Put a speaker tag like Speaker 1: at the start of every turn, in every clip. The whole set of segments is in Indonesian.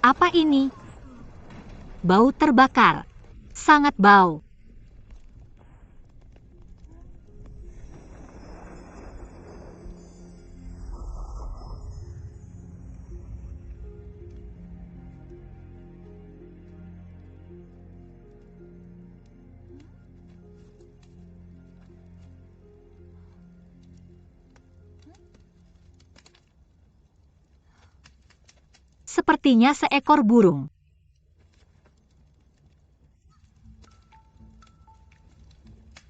Speaker 1: Apa ini? Bau terbakar. Sangat bau. Sepertinya seekor burung.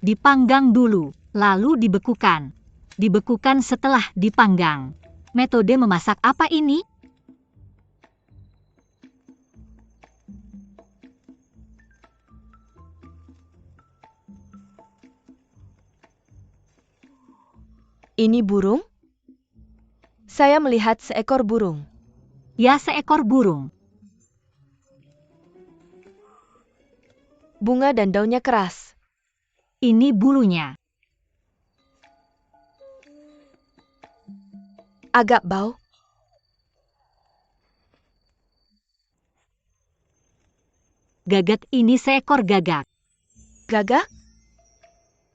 Speaker 1: Dipanggang dulu, lalu dibekukan. Dibekukan setelah dipanggang. Metode memasak apa ini?
Speaker 2: Ini burung? Saya melihat seekor burung.
Speaker 1: Ya, seekor burung.
Speaker 2: Bunga dan daunnya keras.
Speaker 1: Ini bulunya.
Speaker 2: Agak bau.
Speaker 1: Gagak ini seekor gagak.
Speaker 2: Gagak?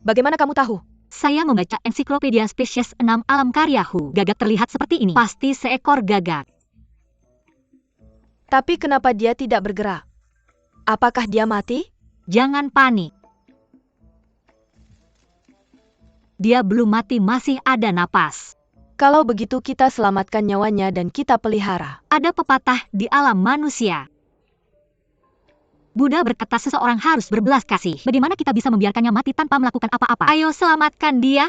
Speaker 2: Bagaimana kamu tahu?
Speaker 1: Saya membaca ensiklopedia spesies 6 alam karya Hu. Gagak terlihat seperti ini. Pasti seekor gagak.
Speaker 2: Tapi kenapa dia tidak bergerak? Apakah dia mati?
Speaker 1: Jangan panik. Dia belum mati, masih ada napas.
Speaker 2: Kalau begitu kita selamatkan nyawanya dan kita pelihara.
Speaker 1: Ada pepatah di alam manusia. Buddha berkata seseorang harus berbelas kasih. Bagaimana kita bisa membiarkannya mati tanpa melakukan apa-apa? Ayo selamatkan dia.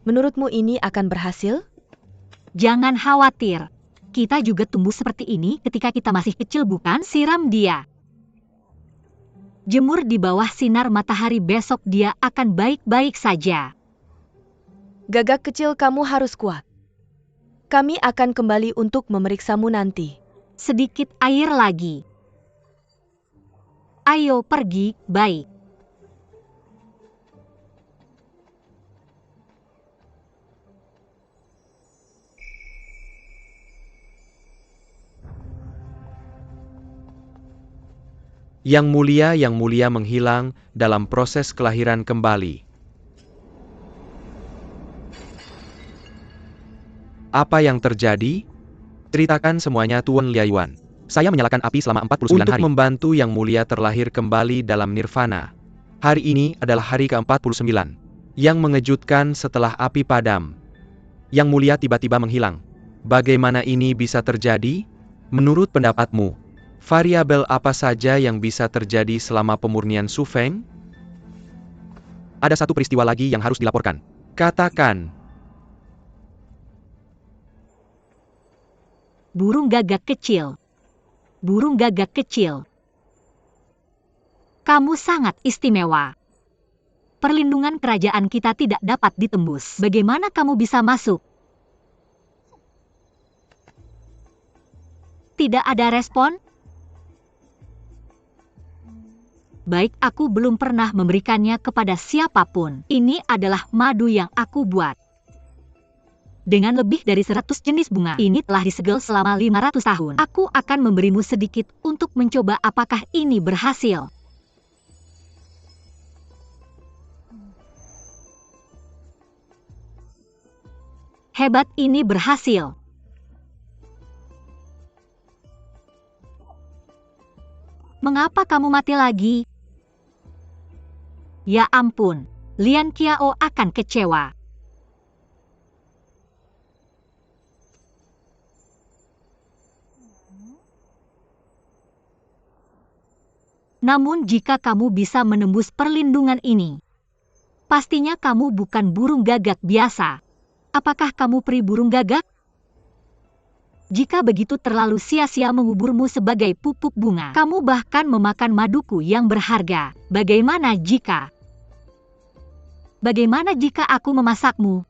Speaker 2: Menurutmu ini akan berhasil?
Speaker 1: Jangan khawatir. Kita juga tumbuh seperti ini ketika kita masih kecil, bukan? Siram dia. Jemur di bawah sinar matahari, besok dia akan baik-baik saja.
Speaker 2: Gagak kecil, kamu harus kuat. Kami akan kembali untuk memeriksamu nanti.
Speaker 1: Sedikit air lagi. Ayo pergi, baik.
Speaker 3: Yang Mulia menghilang dalam proses kelahiran kembali. Apa yang terjadi? Ceritakan semuanya, Tuan Liayuan. Saya menyalakan api selama 49 hari. Untuk membantu Yang Mulia terlahir kembali dalam nirvana. Hari ini adalah hari ke-49. Yang mengejutkan, setelah api padam, Yang Mulia tiba-tiba menghilang. Bagaimana ini bisa terjadi? Menurut pendapatmu, variabel apa saja yang bisa terjadi selama pemurnian Su Feng? Ada satu peristiwa lagi yang harus dilaporkan. Katakan.
Speaker 1: Burung gagak kecil. Burung gagak kecil. Kamu sangat istimewa. Perlindungan kerajaan kita tidak dapat ditembus. Bagaimana kamu bisa masuk? Tidak ada respon? Baik, aku belum pernah memberikannya kepada siapapun. Ini adalah madu yang aku buat. Dengan lebih dari 100 jenis bunga, ini telah disegel selama 500 tahun. Aku akan memberimu sedikit untuk mencoba apakah ini berhasil. Hebat, ini berhasil. Mengapa kamu mati lagi? Ya ampun, Lian Qiao akan kecewa. Namun jika kamu bisa menembus perlindungan ini, pastinya kamu bukan burung gagak biasa. Apakah kamu peri burung gagak? Jika begitu terlalu sia-sia menguburmu sebagai pupuk bunga. Kamu bahkan memakan maduku yang berharga. Bagaimana jika aku memasakmu?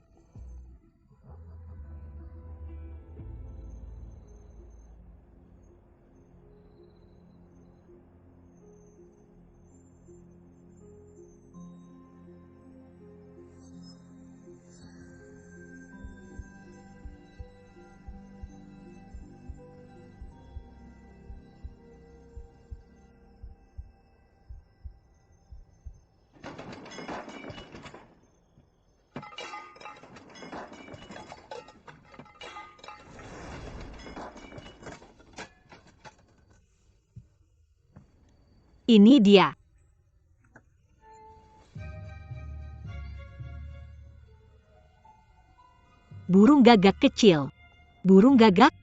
Speaker 1: Ini dia. Burung gagak kecil. Burung gagak?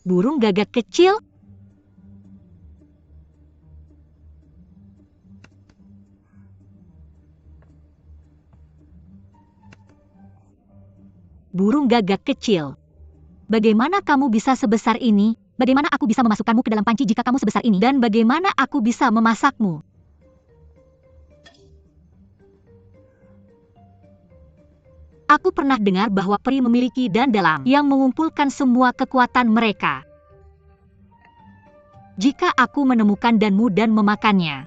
Speaker 1: Burung gagak kecil? Burung gagak kecil. Bagaimana kamu bisa sebesar ini? Bagaimana aku bisa memasukkanmu ke dalam panci jika kamu sebesar ini? Dan bagaimana aku bisa memasakmu? Aku pernah dengar bahwa peri memiliki dan dalam yang mengumpulkan semua kekuatan mereka. Jika aku menemukan danmu dan memakannya,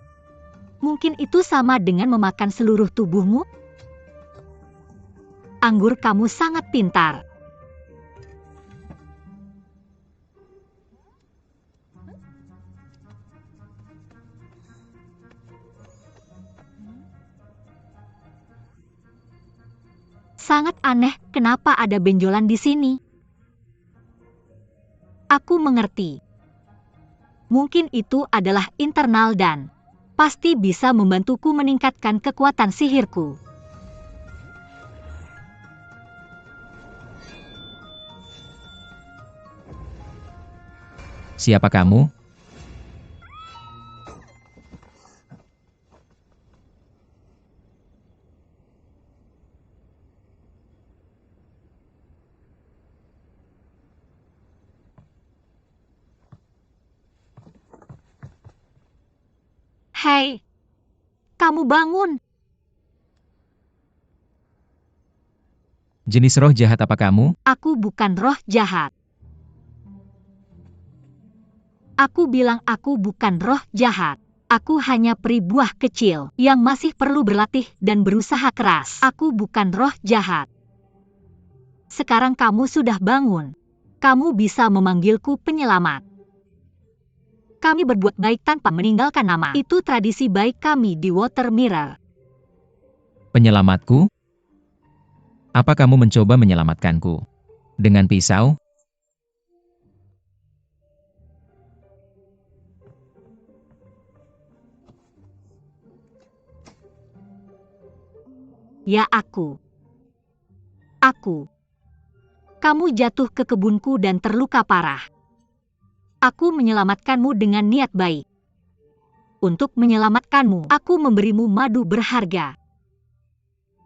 Speaker 1: mungkin itu sama dengan memakan seluruh tubuhmu? Anggur, kamu sangat pintar. Sangat aneh, kenapa ada benjolan di sini? Aku mengerti. Mungkin itu adalah internal dan pasti bisa membantuku meningkatkan kekuatan sihirku.
Speaker 4: Siapa kamu?
Speaker 1: Hei, kamu bangun.
Speaker 4: Jenis roh jahat apa kamu?
Speaker 1: Aku bukan roh jahat. Aku bilang aku bukan roh jahat. Aku hanya peri buah kecil yang masih perlu berlatih dan berusaha keras. Aku bukan roh jahat. Sekarang kamu sudah bangun. Kamu bisa memanggilku penyelamat. Kami berbuat baik tanpa meninggalkan nama. Itu tradisi baik kami di Water Mirror.
Speaker 4: Penyelamatku? Apa kamu mencoba menyelamatkanku? Dengan pisau?
Speaker 1: Ya, aku. Kamu jatuh ke kebunku dan terluka parah. Aku menyelamatkanmu dengan niat baik. Untuk menyelamatkanmu, aku memberimu madu berharga.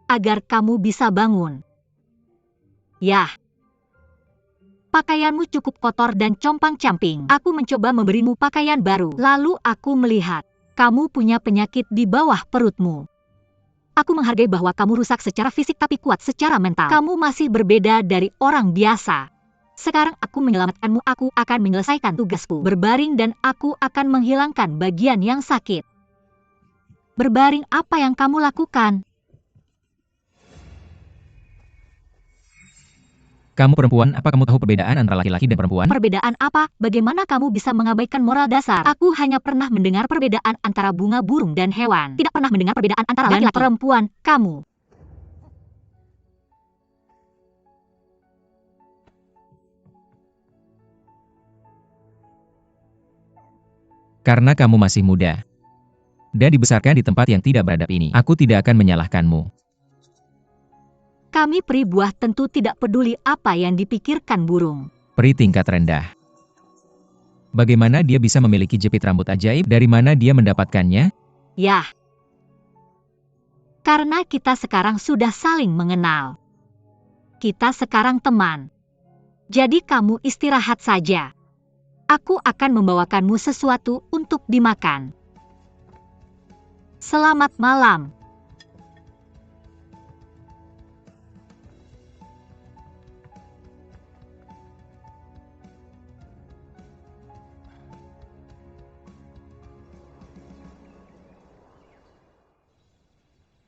Speaker 1: Agar kamu bisa bangun. Yah. Pakaianmu cukup kotor dan compang-camping. Aku mencoba memberimu pakaian baru. Lalu aku melihat, kamu punya penyakit di bawah perutmu. Aku menghargai bahwa kamu rusak secara fisik tapi kuat secara mental. Kamu masih berbeda dari orang biasa. Sekarang aku menyelamatkanmu, aku akan menyelesaikan tugasku. Berbaring dan aku akan menghilangkan bagian yang sakit. Berbaring, apa yang kamu lakukan?
Speaker 4: Kamu perempuan, apa kamu tahu perbedaan antara laki-laki dan perempuan?
Speaker 1: Perbedaan apa? Bagaimana kamu bisa mengabaikan moral dasar? Aku hanya pernah mendengar perbedaan antara bunga, burung, dan hewan. Tidak pernah mendengar perbedaan antara laki-laki dan perempuan. Kamu.
Speaker 4: Karena kamu masih muda. Dan dibesarkan di tempat yang tidak beradab ini. Aku tidak akan menyalahkanmu.
Speaker 1: Kami peri buah tentu tidak peduli apa yang dipikirkan burung.
Speaker 4: Peri tingkat rendah. Bagaimana dia bisa memiliki jepit rambut ajaib? Dari mana dia mendapatkannya?
Speaker 1: Yah. Karena kita sekarang sudah saling mengenal. Kita sekarang teman. Jadi kamu istirahat saja. Aku akan membawakanmu sesuatu untuk dimakan. Selamat malam.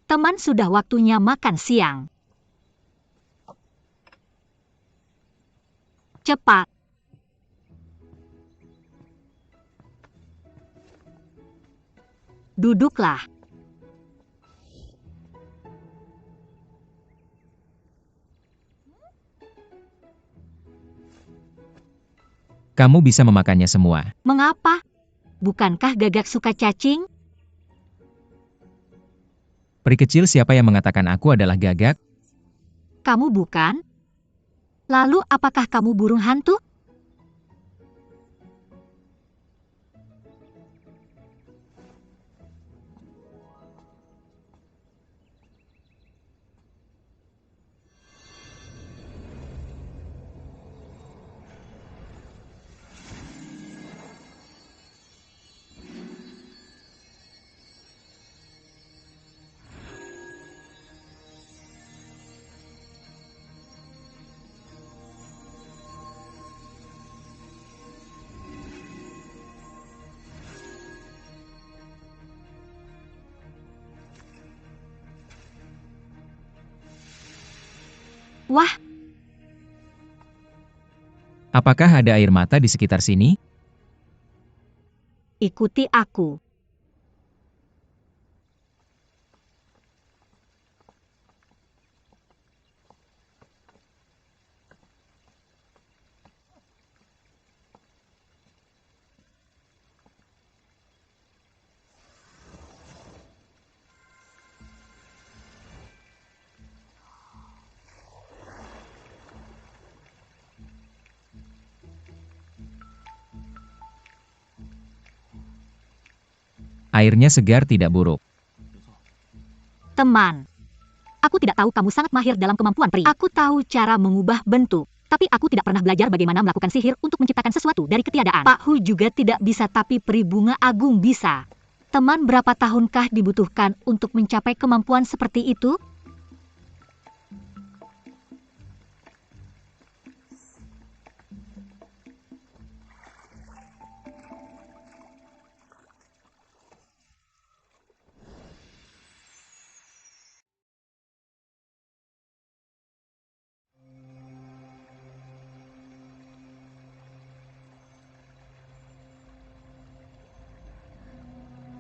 Speaker 1: Teman, sudah waktunya makan siang. Cepat. Duduklah.
Speaker 4: Kamu bisa memakannya semua.
Speaker 1: Mengapa? Bukankah gagak suka cacing?
Speaker 4: Peri kecil, siapa yang mengatakan aku adalah gagak?
Speaker 1: Kamu bukan? Lalu apakah kamu burung hantu? Wah,
Speaker 4: Apakah ada air mata di sekitar sini?
Speaker 1: ikuti aku.
Speaker 4: Airnya segar, tidak buruk.
Speaker 1: Teman, aku tidak tahu kamu sangat mahir dalam kemampuan peri. Aku tahu cara mengubah bentuk, tapi aku tidak pernah belajar bagaimana melakukan sihir untuk menciptakan sesuatu dari ketiadaan. Pak Hu juga tidak bisa, tapi peri bunga agung bisa. Teman, berapa tahunkah dibutuhkan untuk mencapai kemampuan seperti itu?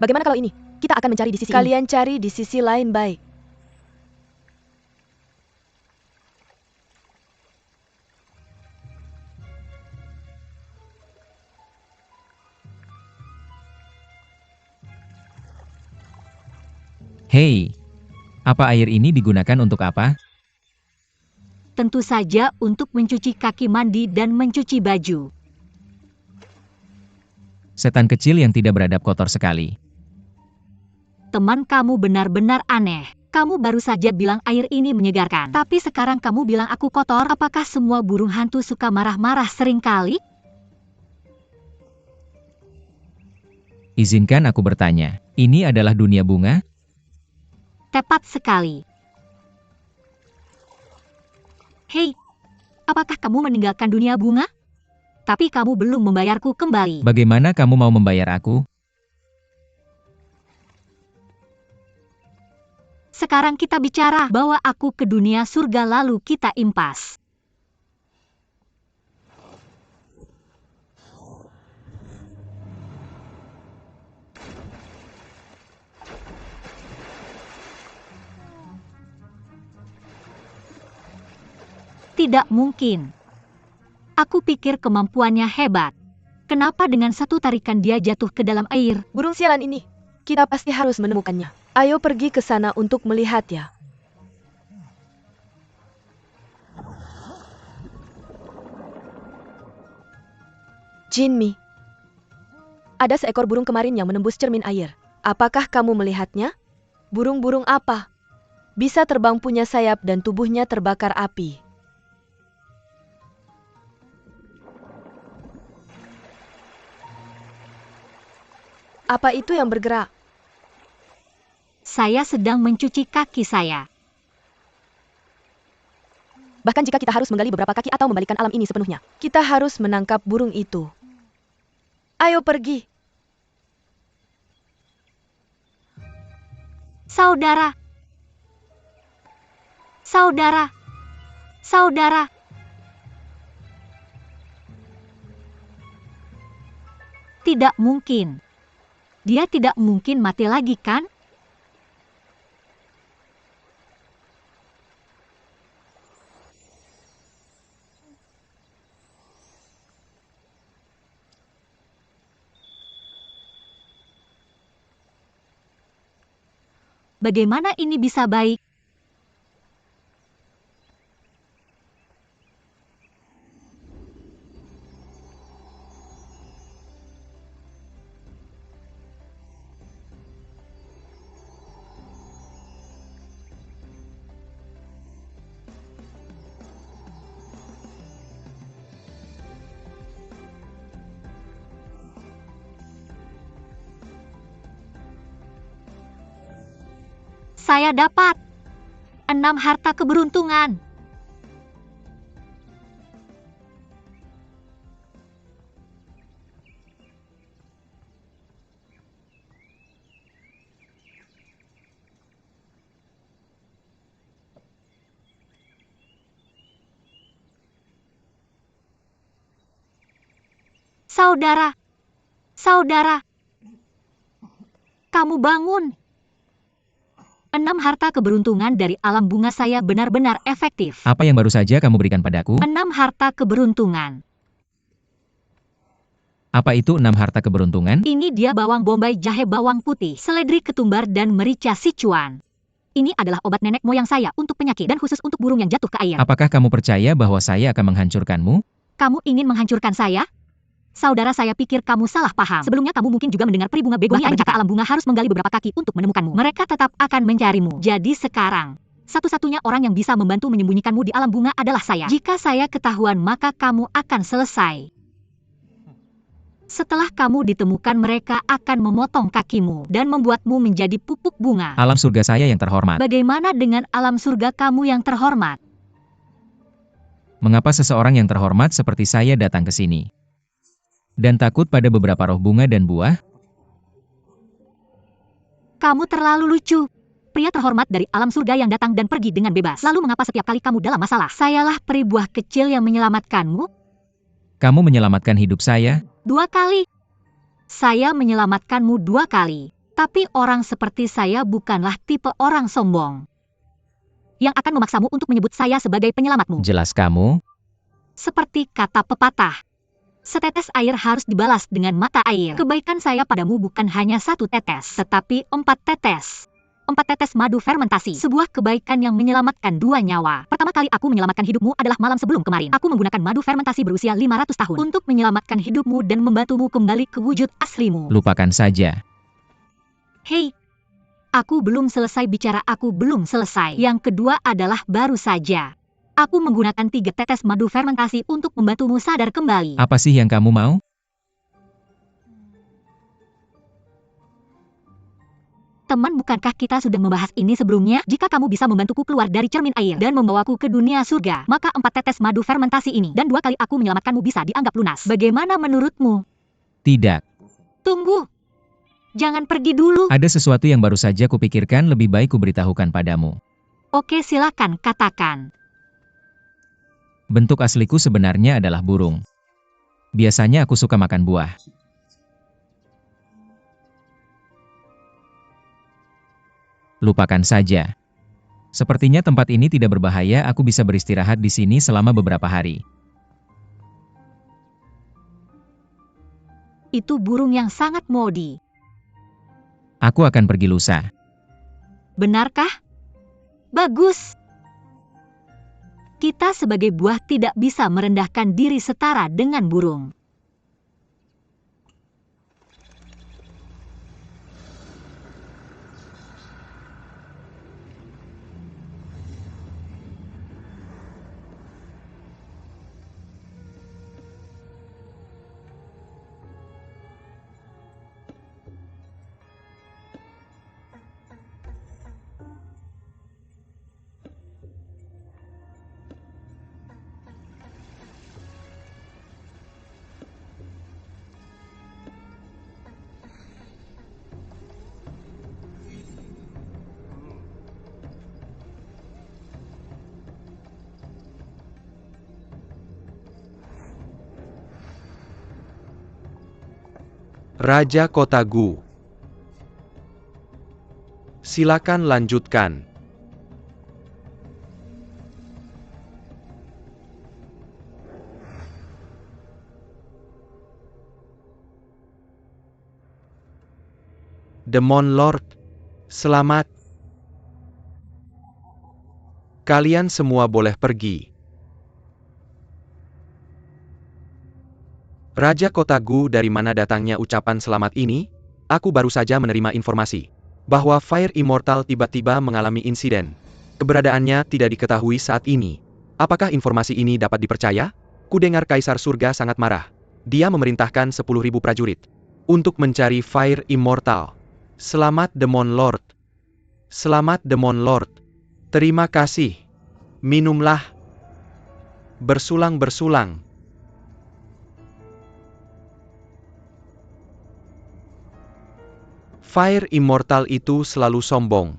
Speaker 2: Bagaimana kalau ini? Kita akan mencari di sisi Kalian cari di sisi lain, baik.
Speaker 4: Hei, apa air ini digunakan untuk apa?
Speaker 1: Tentu saja untuk mencuci kaki, mandi, dan mencuci baju.
Speaker 4: Setan kecil yang tidak beradab, kotor sekali.
Speaker 1: Teman, kamu benar-benar aneh. Kamu baru saja bilang air ini menyegarkan. Tapi sekarang kamu bilang aku kotor. Apakah semua burung hantu suka marah-marah seringkali?
Speaker 4: Izinkan aku bertanya, ini adalah dunia bunga?
Speaker 1: Tepat sekali. Hei, apakah kamu meninggalkan dunia bunga? Tapi kamu belum membayarku kembali.
Speaker 4: Bagaimana kamu mau membayar aku?
Speaker 1: Sekarang kita bicara, bawa aku ke dunia surga lalu kita impas. Tidak mungkin. Aku pikir kemampuannya hebat. Kenapa dengan satu tarikan dia jatuh ke dalam air?
Speaker 2: Burung sialan ini, kita pasti harus menemukannya. Ayo pergi ke sana untuk melihat ya. Jinmi, ada seekor burung kemarin yang menembus cermin air. Apakah kamu melihatnya? Burung-burung apa? Bisa terbang, punya sayap, dan tubuhnya terbakar api. Apa itu yang bergerak?
Speaker 1: Saya sedang mencuci kaki saya.
Speaker 2: Bahkan jika kita harus menggali beberapa kaki atau membalikkan alam ini sepenuhnya, kita harus menangkap burung itu. Ayo pergi.
Speaker 1: Saudara. Saudara. Saudara. Tidak mungkin. Dia tidak mungkin mati lagi, kan? Bagaimana ini bisa baik? Saya dapat 6 harta keberuntungan. Saudara, saudara, kamu bangun. 6 harta keberuntungan dari alam bunga saya benar-benar efektif.
Speaker 4: Apa yang baru saja kamu berikan padaku?
Speaker 1: 6 harta keberuntungan.
Speaker 4: Apa itu 6 harta keberuntungan?
Speaker 1: Ini dia bawang bombay, jahe bawang putih, seledri ketumbar, dan merica Sichuan. Ini adalah obat nenek moyang saya untuk penyakit dan khusus untuk burung yang jatuh ke air.
Speaker 4: Apakah kamu percaya bahwa saya akan menghancurkanmu?
Speaker 1: Kamu ingin menghancurkan saya? Saudara, saya pikir kamu salah paham. Sebelumnya kamu mungkin juga mendengar peri bunga begonia berkata alam bunga harus menggali beberapa kaki untuk menemukanmu. Mereka tetap akan mencarimu. Jadi sekarang, satu-satunya orang yang bisa membantu menyembunyikanmu di alam bunga adalah saya. Jika saya ketahuan, maka kamu akan selesai. Setelah kamu ditemukan, mereka akan memotong kakimu dan membuatmu menjadi pupuk bunga.
Speaker 4: Alam surga saya yang terhormat.
Speaker 1: Bagaimana dengan alam surga kamu yang terhormat?
Speaker 4: Mengapa seseorang yang terhormat seperti saya datang ke sini? Dan takut pada beberapa roh bunga dan buah?
Speaker 1: Kamu terlalu lucu. Pria terhormat dari alam surga yang datang dan pergi dengan bebas. Lalu mengapa setiap kali kamu dalam masalah? Sayalah peri buah kecil yang menyelamatkanmu.
Speaker 4: Kamu menyelamatkan hidup saya?
Speaker 1: 2 kali. Saya menyelamatkanmu 2 kali. Tapi orang seperti saya bukanlah tipe orang sombong yang akan memaksamu untuk menyebut saya sebagai penyelamatmu.
Speaker 4: Jelas kamu.
Speaker 1: Seperti kata pepatah, setetes air harus dibalas dengan mata air. Kebaikan saya padamu bukan hanya 1 tetes, tetapi 4 tetes. 4 tetes madu fermentasi. Sebuah kebaikan yang menyelamatkan 2 nyawa. Pertama kali aku menyelamatkan hidupmu adalah malam sebelum kemarin. Aku menggunakan madu fermentasi berusia 500 tahun untuk menyelamatkan hidupmu dan membantumu kembali ke wujud aslimu.
Speaker 4: Lupakan saja.
Speaker 1: Hei, aku belum selesai bicara, aku belum selesai. Yang kedua adalah baru saja aku menggunakan 3 tetes madu fermentasi untuk membantumu sadar kembali.
Speaker 4: Apa sih yang kamu mau?
Speaker 1: Teman, bukankah kita sudah membahas ini sebelumnya? Jika kamu bisa membantuku keluar dari cermin air dan membawaku ke dunia surga, maka 4 tetes madu fermentasi ini dan 2 kali aku menyelamatkanmu bisa dianggap lunas. Bagaimana menurutmu?
Speaker 4: Tidak.
Speaker 1: Tunggu. Jangan pergi dulu.
Speaker 4: Ada sesuatu yang baru saja kupikirkan, lebih baik kuberitahukan padamu.
Speaker 1: Oke, silakan katakan.
Speaker 4: Bentuk asliku sebenarnya adalah burung. Biasanya aku suka makan buah. Lupakan saja. Sepertinya tempat ini tidak berbahaya, aku bisa beristirahat di sini selama beberapa hari.
Speaker 1: Itu burung yang sangat modi.
Speaker 4: Aku akan pergi lusa.
Speaker 1: Benarkah? Bagus. Kita sebagai buah tidak bisa merendahkan diri setara dengan burung.
Speaker 3: Raja Kota Gu. Silakan lanjutkan. Demon Lord, selamat. Kalian semua boleh pergi. Raja Kota Gu, dari mana datangnya ucapan selamat ini? Aku baru saja menerima informasi bahwa Fire Immortal tiba-tiba mengalami insiden. Keberadaannya tidak diketahui saat ini. Apakah informasi ini dapat dipercaya? Kudengar Kaisar Surga sangat marah. Dia memerintahkan 10.000 prajurit untuk mencari Fire Immortal. Selamat Demon Lord. Selamat Demon Lord. Terima kasih. Minumlah. Bersulang-bersulang. Fire Immortal itu selalu sombong.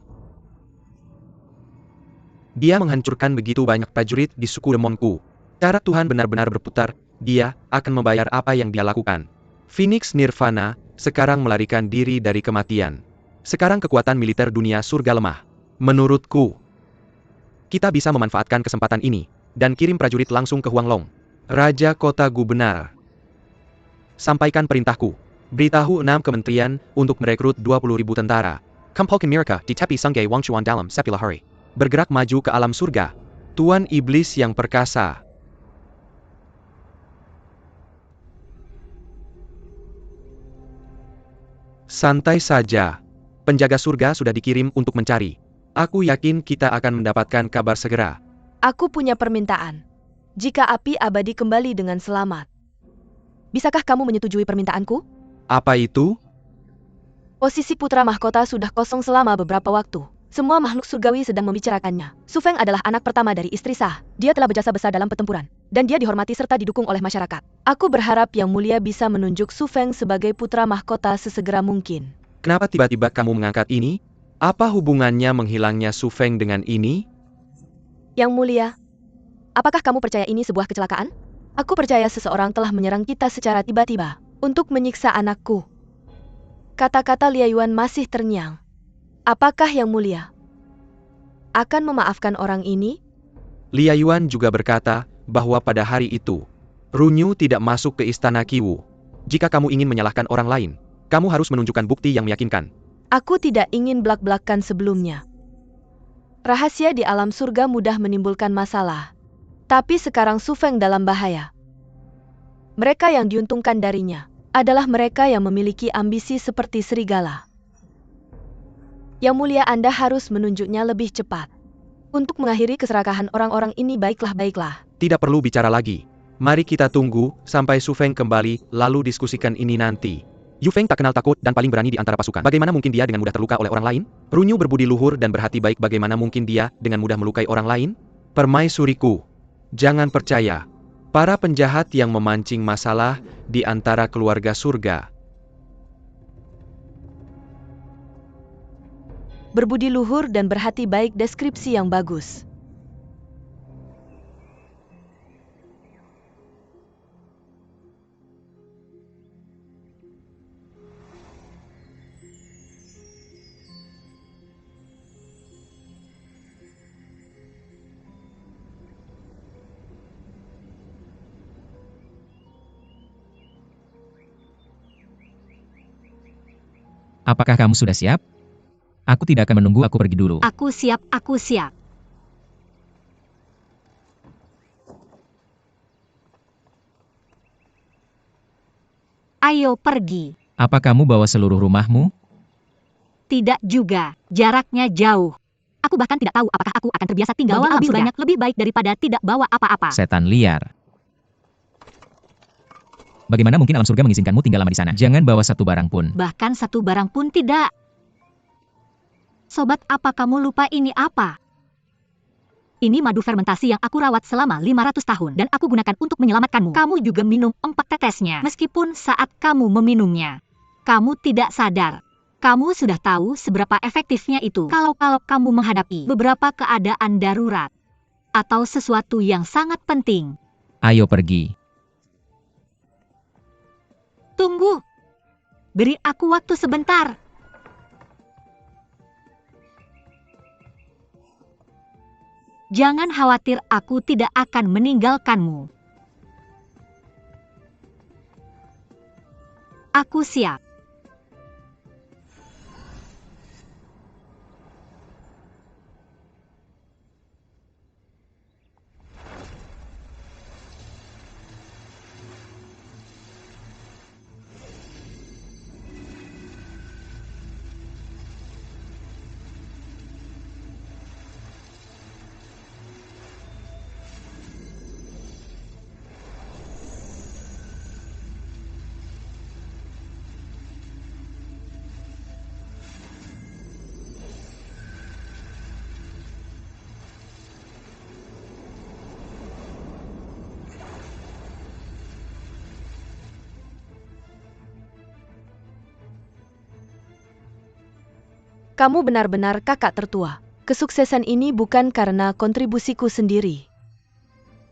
Speaker 3: Dia menghancurkan begitu banyak prajurit di suku demonku. Cara Tuhan benar-benar berputar, dia akan membayar apa yang dia lakukan. Phoenix Nirvana sekarang melarikan diri dari kematian. Sekarang kekuatan militer dunia surga lemah. Menurutku, kita bisa memanfaatkan kesempatan ini dan kirim prajurit langsung ke Huanglong. Raja Kota Gu benar. Sampaikan perintahku. Beritahu 6 kementerian untuk merekrut 20.000 tentara. Kumpulkan mereka di tepi sungai Wangchuan dalam 10 hari. Bergerak maju ke alam surga. Tuan Iblis yang perkasa. Santai saja. Penjaga surga sudah dikirim untuk mencari. Aku yakin kita akan mendapatkan kabar segera.
Speaker 2: Aku punya permintaan. Jika api abadi kembali dengan selamat, bisakah kamu menyetujui permintaanku?
Speaker 3: Apa itu?
Speaker 2: Posisi putra mahkota sudah kosong selama beberapa waktu. Semua makhluk surgawi sedang membicarakannya. Su Feng adalah anak pertama dari istri sah. Dia telah berjasa besar dalam pertempuran. Dan dia dihormati serta didukung oleh masyarakat. Aku berharap Yang Mulia bisa menunjuk Su Feng sebagai putra mahkota sesegera mungkin.
Speaker 3: Kenapa tiba-tiba kamu mengangkat ini? Apa hubungannya menghilangnya Su Feng dengan ini?
Speaker 2: Yang Mulia, apakah kamu percaya ini sebuah kecelakaan? Aku percaya seseorang telah menyerang kita secara tiba-tiba untuk menyiksa anakku. Kata-kata Lia Yuan masih terngiang. Apakah Yang Mulia akan memaafkan orang ini?
Speaker 3: Lia Yuan juga berkata bahwa pada hari itu, Runyu tidak masuk ke istana Qiwu. Jika kamu ingin menyalahkan orang lain, kamu harus menunjukkan bukti yang meyakinkan.
Speaker 2: Aku tidak ingin belak-belakan sebelumnya. Rahasia di alam surga mudah menimbulkan masalah. Tapi sekarang Su Feng dalam bahaya. Mereka yang diuntungkan darinya adalah mereka yang memiliki ambisi seperti serigala. Yang Mulia, Anda harus menunjuknya lebih cepat. Untuk mengakhiri keserakahan orang-orang ini, baiklah.
Speaker 3: Tidak perlu bicara lagi. Mari kita tunggu sampai Su Feng kembali, lalu diskusikan ini nanti. Yu Feng tak kenal takut dan paling berani di antara pasukan. Bagaimana mungkin dia dengan mudah terluka oleh orang lain? Runyu berbudi luhur dan berhati baik. Bagaimana mungkin dia dengan mudah melukai orang lain? Permaisuriku, jangan percaya. Para penjahat yang memancing masalah di antara keluarga surga.
Speaker 2: Berbudi luhur dan berhati baik, deskripsi yang bagus.
Speaker 4: Apakah kamu sudah siap? Aku tidak akan menunggu, aku pergi dulu.
Speaker 1: Aku siap, aku siap. Ayo pergi.
Speaker 4: Apa kamu bawa seluruh rumahmu?
Speaker 1: Tidak juga, jaraknya jauh. Aku bahkan tidak tahu apakah aku akan terbiasa tinggal di alam surga. Banyak lebih baik daripada tidak bawa apa-apa.
Speaker 4: Setan liar. Bagaimana mungkin alam surga mengizinkanmu tinggal lama di sana? Jangan bawa satu barang pun.
Speaker 1: Bahkan satu barang pun tidak. Sobat, apa kamu lupa ini apa? Ini madu fermentasi yang aku rawat selama 500 tahun dan aku gunakan untuk menyelamatkanmu. Kamu juga minum 4 tetesnya. Meskipun saat kamu meminumnya, kamu tidak sadar. Kamu sudah tahu seberapa efektifnya itu. Kalau kamu menghadapi beberapa keadaan darurat atau sesuatu yang sangat penting.
Speaker 4: Ayo pergi.
Speaker 1: Tunggu. Beri aku waktu sebentar. Jangan khawatir, aku tidak akan meninggalkanmu. Aku siap.
Speaker 2: Kamu benar-benar kakak tertua. Kesuksesan ini bukan karena kontribusiku sendiri,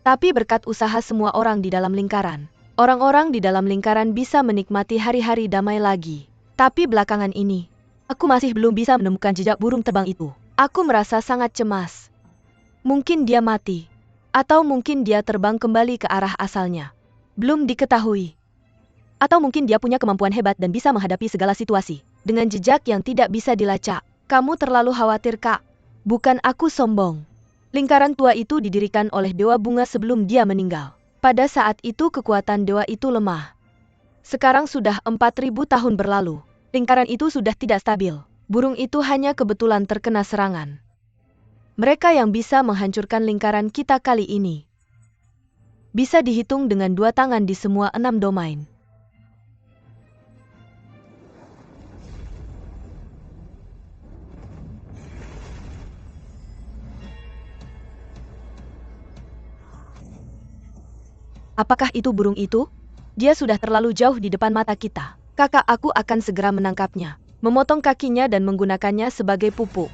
Speaker 2: tapi berkat usaha semua orang di dalam lingkaran. Orang-orang di dalam lingkaran bisa menikmati hari-hari damai lagi. Tapi belakangan ini, aku masih belum bisa menemukan jejak burung terbang itu. Aku merasa sangat cemas. Mungkin dia mati, atau mungkin dia terbang kembali ke arah asalnya. Belum diketahui. Atau mungkin dia punya kemampuan hebat dan bisa menghadapi segala situasi dengan jejak yang tidak bisa dilacak. Kamu terlalu khawatir, Kak. Bukan aku sombong. Lingkaran tua itu didirikan oleh Dewa Bunga sebelum dia meninggal. Pada saat itu kekuatan dewa itu lemah. Sekarang sudah 4.000 tahun berlalu. Lingkaran itu sudah tidak stabil. Burung itu hanya kebetulan terkena serangan. Mereka yang bisa menghancurkan lingkaran kita kali ini bisa dihitung dengan 2 tangan di semua 6 domain. Apakah itu burung itu? Dia sudah terlalu jauh di depan mata kita. Kakak aku akan segera menangkapnya, memotong kakinya dan menggunakannya sebagai pupuk.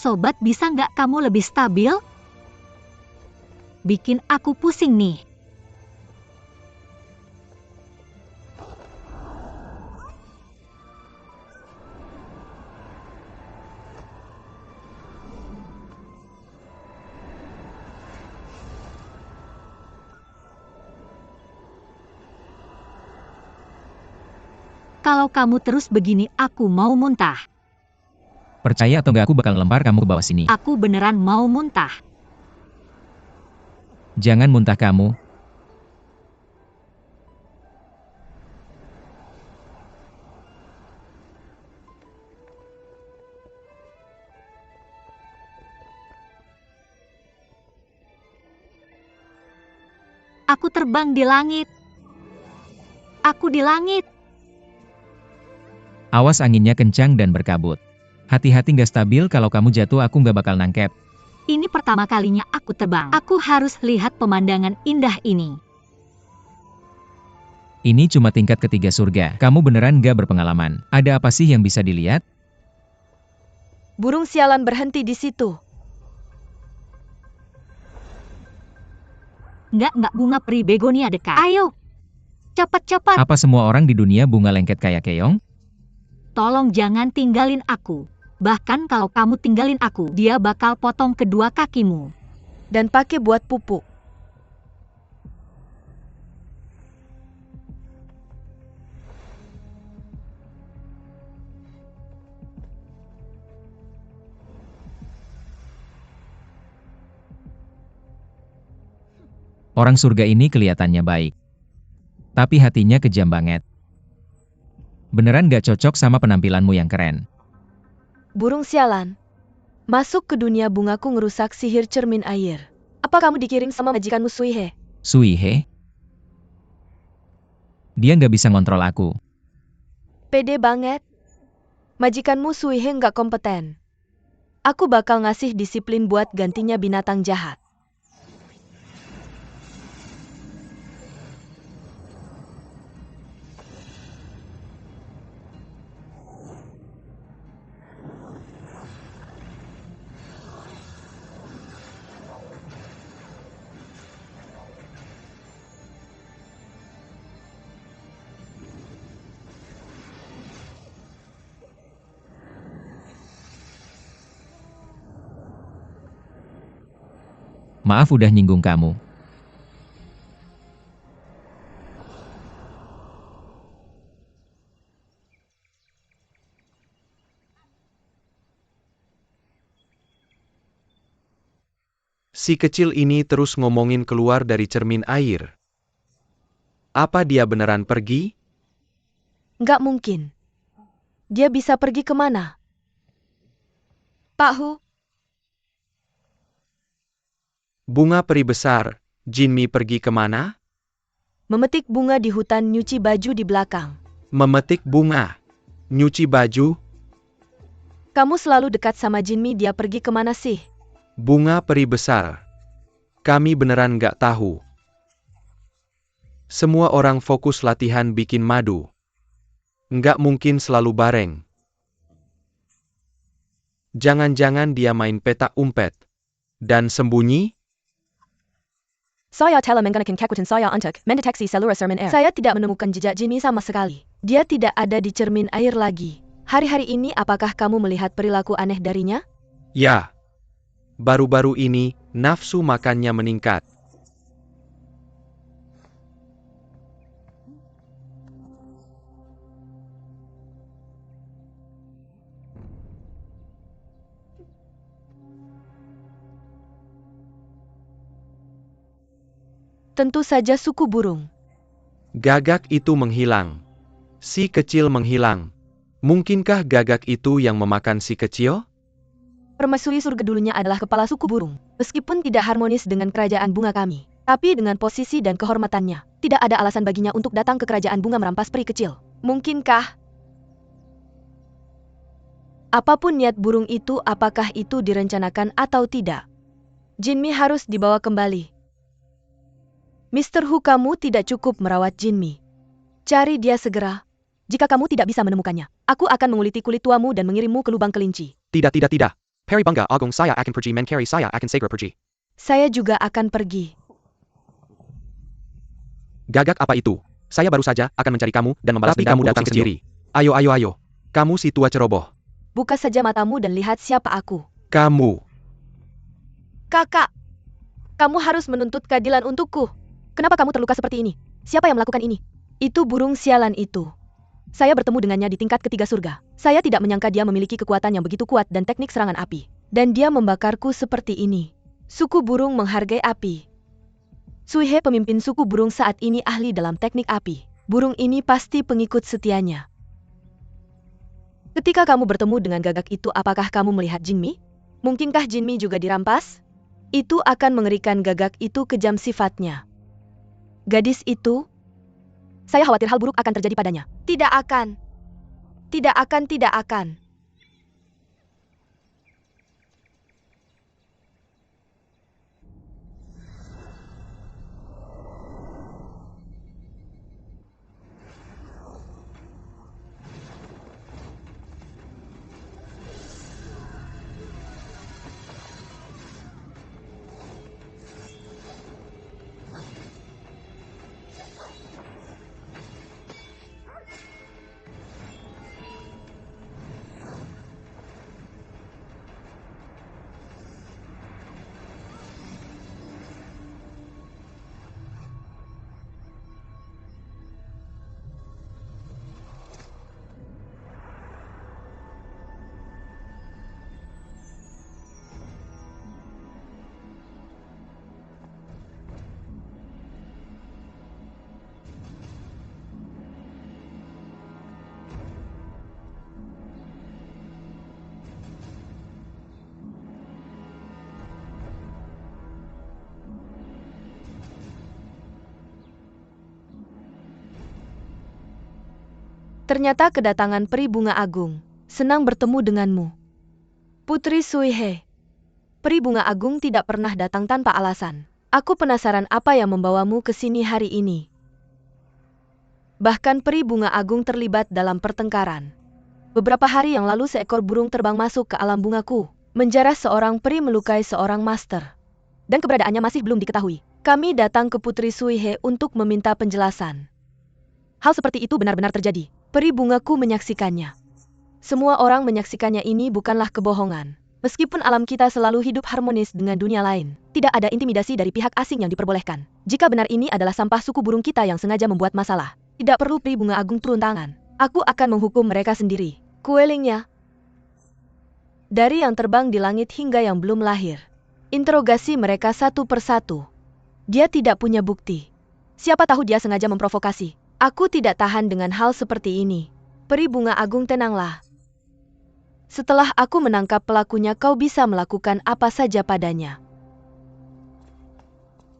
Speaker 1: Sobat, bisa nggak kamu lebih stabil? Bikin aku pusing nih. Kalau kamu terus begini, aku mau muntah.
Speaker 4: Percaya atau enggak aku bakal lempar kamu ke bawah sini.
Speaker 1: Aku beneran mau muntah.
Speaker 4: Jangan muntah kamu.
Speaker 1: Aku terbang di langit. Aku di langit.
Speaker 4: Awas, anginnya kencang dan berkabut. Hati-hati, nggak stabil, kalau kamu jatuh aku nggak bakal nangkep.
Speaker 1: Ini pertama kalinya aku terbang. Aku harus lihat pemandangan indah ini.
Speaker 4: Ini cuma tingkat ketiga surga. Kamu beneran nggak berpengalaman. Ada apa sih yang bisa dilihat?
Speaker 2: Burung sialan berhenti di situ.
Speaker 1: Nggak bunga peri begonia dekat. Ayo, cepat-cepat.
Speaker 4: Apa semua orang di dunia bunga lengket kayak keong?
Speaker 1: Tolong jangan tinggalin aku. Bahkan kalau kamu tinggalin aku, dia bakal potong kedua kakimu.
Speaker 2: Dan pakai buat pupuk.
Speaker 4: Orang surga ini kelihatannya baik. Tapi hatinya kejam banget. Beneran gak cocok sama penampilanmu yang keren.
Speaker 2: Burung sialan. Masuk ke dunia bungaku ngerusak sihir cermin air. Apa kamu dikirim sama majikanmu Suihe?
Speaker 4: Suihe? Dia nggak bisa ngontrol aku.
Speaker 2: Pede banget. Majikanmu Suihe nggak kompeten. Aku bakal ngasih disiplin buat gantinya binatang jahat.
Speaker 4: Maaf udah nyinggung kamu.
Speaker 3: Si kecil ini terus ngomongin keluar dari cermin air. Apa dia beneran pergi?
Speaker 2: Nggak mungkin. Dia bisa pergi kemana? Pak Hu,
Speaker 3: Bunga peri besar, Jinmi pergi kemana?
Speaker 2: Memetik bunga di hutan nyuci baju di belakang.
Speaker 3: Memetik bunga. Nyuci baju,
Speaker 2: Kamu selalu dekat sama Jinmi, dia pergi kemana sih?
Speaker 3: bunga peri besar. Kami beneran nggak tahu. Semua orang fokus latihan bikin madu. Nggak mungkin selalu bareng. Jangan-jangan dia main petak umpet. Dan sembunyi?
Speaker 2: Saya telah menggunakan kekuatan saya untuk mendeteksi seluruh cermin air. Saya tidak menemukan jejak Jinmi sama sekali. Dia tidak ada di cermin air lagi. Hari-hari ini apakah kamu melihat perilaku aneh darinya?
Speaker 3: Ya. Baru-baru ini, nafsu makannya meningkat.
Speaker 2: Tentu saja suku burung.
Speaker 3: Gagak itu menghilang. Si kecil menghilang. Mungkinkah gagak itu yang memakan si kecil?
Speaker 2: Permaisuri surga dulunya adalah kepala suku burung. Meskipun tidak harmonis dengan kerajaan bunga kami, tapi dengan posisi dan kehormatannya, tidak ada alasan baginya untuk datang ke kerajaan bunga merampas peri kecil. Mungkinkah? Apapun niat burung itu, apakah itu direncanakan atau tidak? Jinmi harus dibawa kembali. Mr. Hu, kamu tidak cukup merawat Jinmi. Cari dia segera. Jika kamu tidak bisa menemukannya, aku akan menguliti kulit tuamu dan mengirimmu ke lubang kelinci.
Speaker 3: Tidak. Peri bangga agung saya akan pergi mencari saya akan segera pergi.
Speaker 2: Saya juga akan pergi.
Speaker 3: Gagak apa itu? Saya baru saja akan mencari kamu dan membalas dendam kamu datang sendiri. Ayo. Kamu si tua ceroboh.
Speaker 2: Buka saja matamu dan lihat siapa aku.
Speaker 3: Kamu.
Speaker 2: Kakak, kamu harus menuntut keadilan untukku. Kenapa kamu terluka seperti ini? Siapa yang melakukan ini? Itu burung sialan itu. Saya bertemu dengannya di tingkat ketiga surga. Saya tidak menyangka dia memiliki kekuatan yang begitu kuat dan teknik serangan api. Dan dia membakarku seperti ini. Suku burung menghargai api. Suihe, pemimpin suku burung saat ini, ahli dalam teknik api. Burung ini pasti pengikut setianya. Ketika kamu bertemu dengan gagak itu, apakah kamu melihat Jinmi? Mungkinkah Jinmi juga dirampas? Itu akan mengerikan. Gagak itu kejam sifatnya. Gadis itu, saya khawatir hal buruk akan terjadi padanya. Tidak akan. Ternyata kedatangan peri bunga agung. Senang bertemu denganmu. Putri Suihe. Peri bunga agung tidak pernah datang tanpa alasan. Aku penasaran apa yang membawamu ke sini hari ini. Bahkan peri bunga agung terlibat dalam pertengkaran. Beberapa hari yang lalu seekor burung terbang masuk ke alam bungaku, menjarah seorang peri, melukai seorang master. Dan keberadaannya masih belum diketahui. Kami datang ke Putri Suihe untuk meminta penjelasan. Hal seperti itu benar-benar terjadi. Peri bungaku menyaksikannya. Semua orang menyaksikannya. Ini bukanlah kebohongan. Meskipun alam kita selalu hidup harmonis dengan dunia lain, tidak ada intimidasi dari pihak asing yang diperbolehkan. Jika benar ini adalah sampah suku burung kita yang sengaja membuat masalah, tidak perlu peri bunga agung turun tangan. Aku akan menghukum mereka sendiri. Kuelingnya. Dari yang terbang di langit hingga yang belum lahir. Interogasi mereka satu persatu. Dia tidak punya bukti. Siapa tahu dia sengaja memprovokasi. Aku tidak tahan dengan hal seperti ini. Peri bunga agung, tenanglah. Setelah aku menangkap pelakunya, kau bisa melakukan apa saja padanya.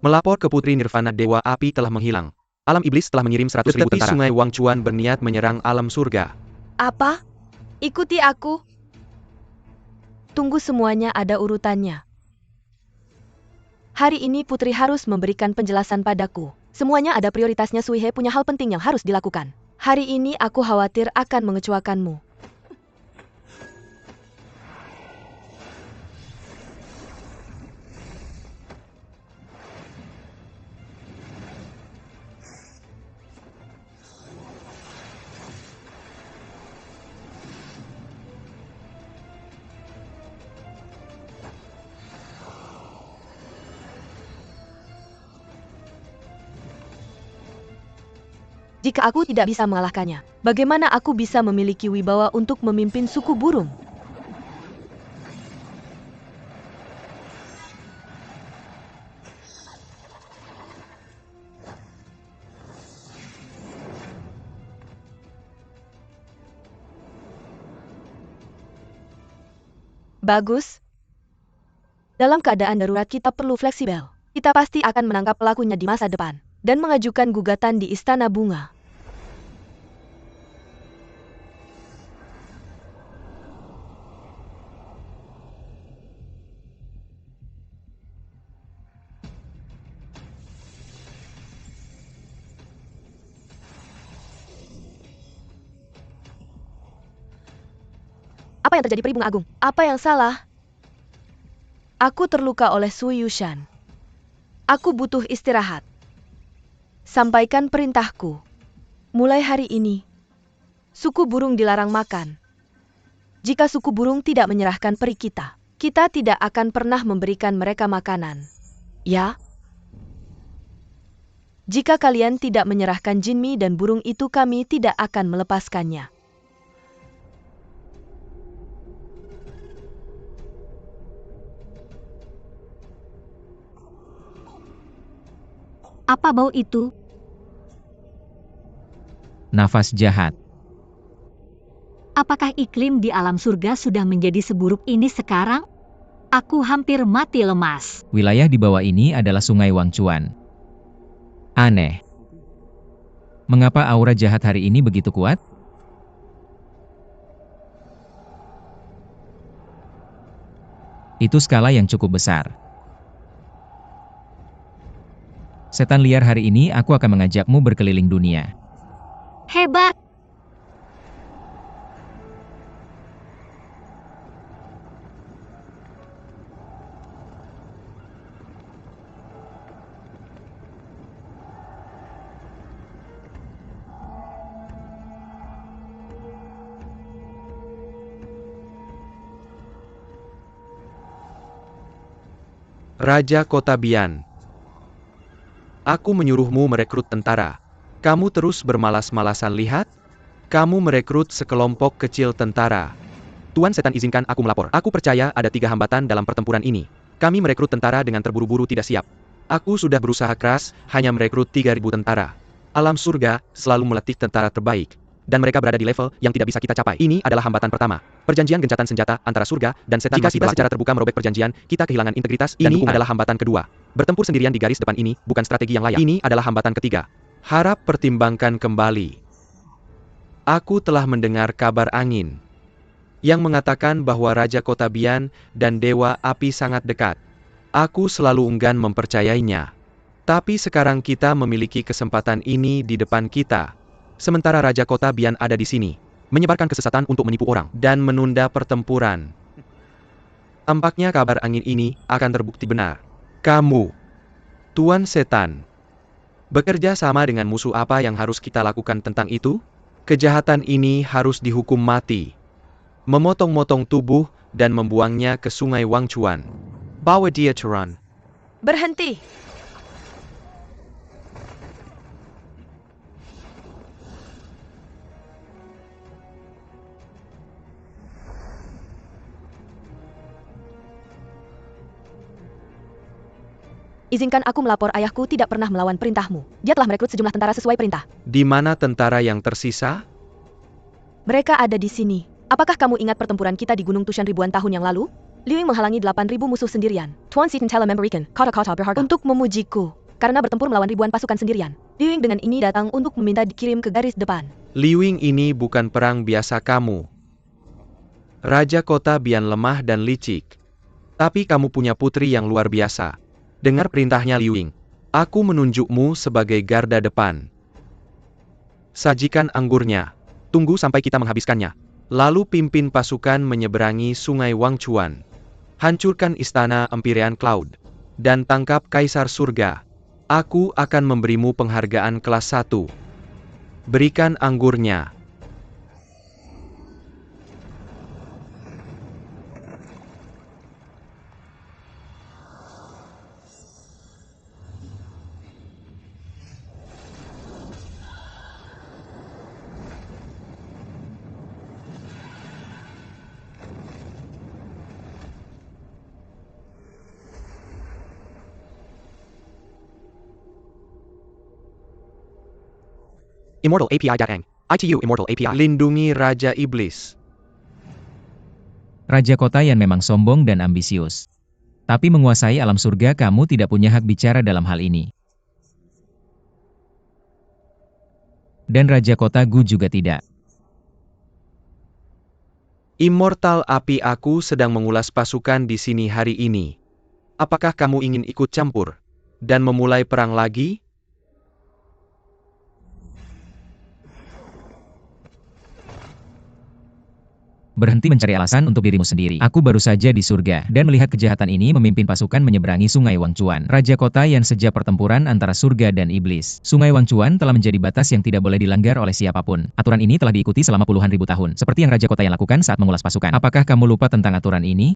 Speaker 3: Melapor ke Putri Nirvana, Dewa Api telah menghilang. Alam iblis telah mengirim 100.000 tentara. Sungai Wangchuan berniat menyerang alam surga.
Speaker 2: Apa? Ikuti aku. Tunggu, semuanya ada urutannya. Hari ini Putri harus memberikan penjelasan padaku. Semuanya ada prioritasnya. Suihe punya hal penting yang harus dilakukan. Hari ini aku khawatir akan mengecewakanmu. Jika aku tidak bisa mengalahkannya, bagaimana aku bisa memiliki wibawa untuk memimpin suku burung? Bagus. Dalam keadaan darurat kita perlu fleksibel. Kita pasti akan menangkap pelakunya di masa depan dan mengajukan gugatan di Istana Bunga. Apa yang terjadi, Peri Bunga Agung? Apa yang salah? Aku terluka oleh Sui Yushan. Aku butuh istirahat. Sampaikan perintahku. Mulai hari ini, suku burung dilarang makan. Jika suku burung tidak menyerahkan peri kita, kita tidak akan pernah memberikan mereka makanan. Ya? Jika kalian tidak menyerahkan Jinmi dan burung itu, kami tidak akan melepaskannya.
Speaker 1: Apa bau itu?
Speaker 4: Nafas jahat.
Speaker 1: Apakah iklim di alam surga sudah menjadi seburuk ini sekarang? Aku hampir mati lemas.
Speaker 4: Wilayah di bawah ini adalah Sungai Wangchuan. Aneh. Mengapa aura jahat hari ini begitu kuat? Itu skala yang cukup besar. Setan liar, hari ini aku akan mengajakmu berkeliling dunia.
Speaker 1: Hebat!
Speaker 3: Raja Kota Bian. Aku menyuruhmu merekrut tentara. Kamu terus bermalas-malasan. Lihat, kamu merekrut sekelompok kecil tentara. Tuan Setan, izinkan aku melapor. Aku percaya ada 3 hambatan dalam pertempuran ini. Kami merekrut tentara dengan terburu-buru, tidak siap. Aku sudah berusaha keras, hanya merekrut 3.000 tentara. Alam surga selalu melatih tentara terbaik, dan mereka berada di level yang tidak bisa kita capai. Ini adalah hambatan pertama. Perjanjian gencatan senjata antara surga dan setan. Jika kita secara terbuka merobek perjanjian, kita kehilangan integritas dan dukungan. Ini adalah hambatan kedua. Bertempur sendirian di garis depan ini bukan strategi yang layak. Ini adalah hambatan ketiga. Harap pertimbangkan kembali. Aku telah mendengar kabar angin yang mengatakan bahwa Raja Kota Bian dan Dewa Api sangat dekat. Aku selalu enggan mempercayainya. Tapi sekarang kita memiliki kesempatan ini di depan kita. Sementara Raja Kota Bian ada di sini, menyebarkan kesesatan untuk menipu orang dan menunda pertempuran. Tampaknya kabar angin ini akan terbukti benar. Kamu, Tuan Setan, bekerja sama dengan musuh. Apa yang harus kita lakukan tentang itu? Kejahatan ini harus dihukum mati. Memotong-motong tubuh dan membuangnya ke Sungai Wangchuan. Bawa dia, Turan.
Speaker 2: Berhenti! Izinkan aku melapor. Ayahku tidak pernah melawan perintahmu. Dia telah merekrut sejumlah tentara sesuai perintah.
Speaker 3: Di mana tentara yang tersisa?
Speaker 2: Mereka ada di sini. Apakah kamu ingat pertempuran kita di Gunung Tushan ribuan tahun yang lalu? Liu Ying menghalangi 8.000 musuh sendirian. Tuan Sitten telah memberikan kata-kata berharga untuk memujiku. Karena bertempur melawan ribuan pasukan sendirian. Liu Ying dengan ini datang untuk meminta dikirim ke garis depan.
Speaker 3: Liu Ying ini bukan perang biasa kamu. Raja kota Bian lemah dan licik. Tapi kamu punya putri yang luar biasa. Dengar perintahnya Liu Ying. Aku menunjukmu sebagai garda depan. Sajikan anggurnya. Tunggu sampai kita menghabiskannya. Lalu pimpin pasukan menyeberangi sungai Wangchuan. Hancurkan istana Empyrean Cloud. Dan tangkap Kaisar Surga. Aku akan memberimu penghargaan kelas 1. Berikan anggurnya.
Speaker 5: Immortal API.eng. ITU Immortal API.
Speaker 3: Lindungi Raja Iblis.
Speaker 4: Raja kota yang memang sombong dan ambisius. Tapi menguasai alam surga kamu tidak punya hak bicara dalam hal ini. Dan Raja kota Gu juga tidak.
Speaker 3: Immortal api, aku sedang mengulas pasukan di sini hari ini. Apakah kamu ingin ikut campur? Dan memulai perang lagi?
Speaker 4: Berhenti mencari alasan untuk dirimu sendiri. Aku baru saja di surga, dan melihat kejahatan ini memimpin pasukan menyeberangi sungai Wangchuan. Raja kota yang sejak pertempuran antara surga dan iblis. Sungai Wangchuan telah menjadi batas yang tidak boleh dilanggar oleh siapapun. Aturan ini telah diikuti selama puluhan ribu tahun, seperti yang Raja kota yang lakukan saat mengulas pasukan. Apakah kamu lupa tentang aturan ini?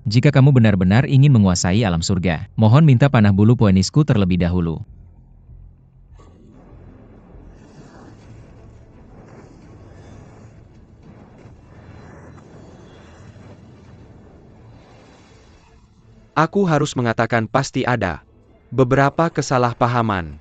Speaker 4: Jika kamu benar-benar ingin menguasai alam surga, mohon minta panah bulu poenisku terlebih dahulu.
Speaker 3: Aku harus mengatakan pasti ada beberapa kesalahpahaman.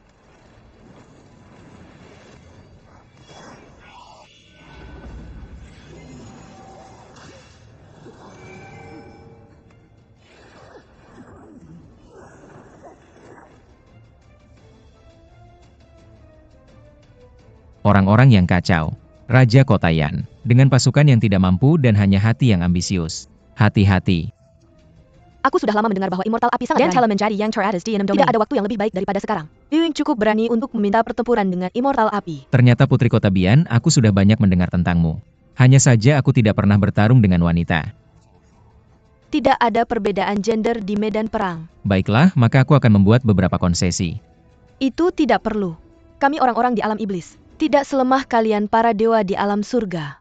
Speaker 4: Orang-orang yang kacau. Raja kota Yan, dengan pasukan yang tidak mampu dan hanya hati yang ambisius. Hati-hati.
Speaker 2: Aku sudah lama mendengar bahwa Immortal Api sangat berani. Dan telah menjadi yang teratas di 6 domain. Tidak ada waktu yang lebih baik daripada sekarang. Liu Ying cukup berani untuk meminta pertempuran dengan Immortal Api.
Speaker 4: Ternyata Putri Kota Bian, aku sudah banyak mendengar tentangmu. Hanya saja aku tidak pernah bertarung dengan wanita.
Speaker 2: Tidak ada perbedaan gender di medan perang.
Speaker 4: Baiklah, maka aku akan membuat beberapa konsesi.
Speaker 2: Itu tidak perlu. Kami orang-orang di alam iblis. Tidak selemah kalian para dewa di alam surga.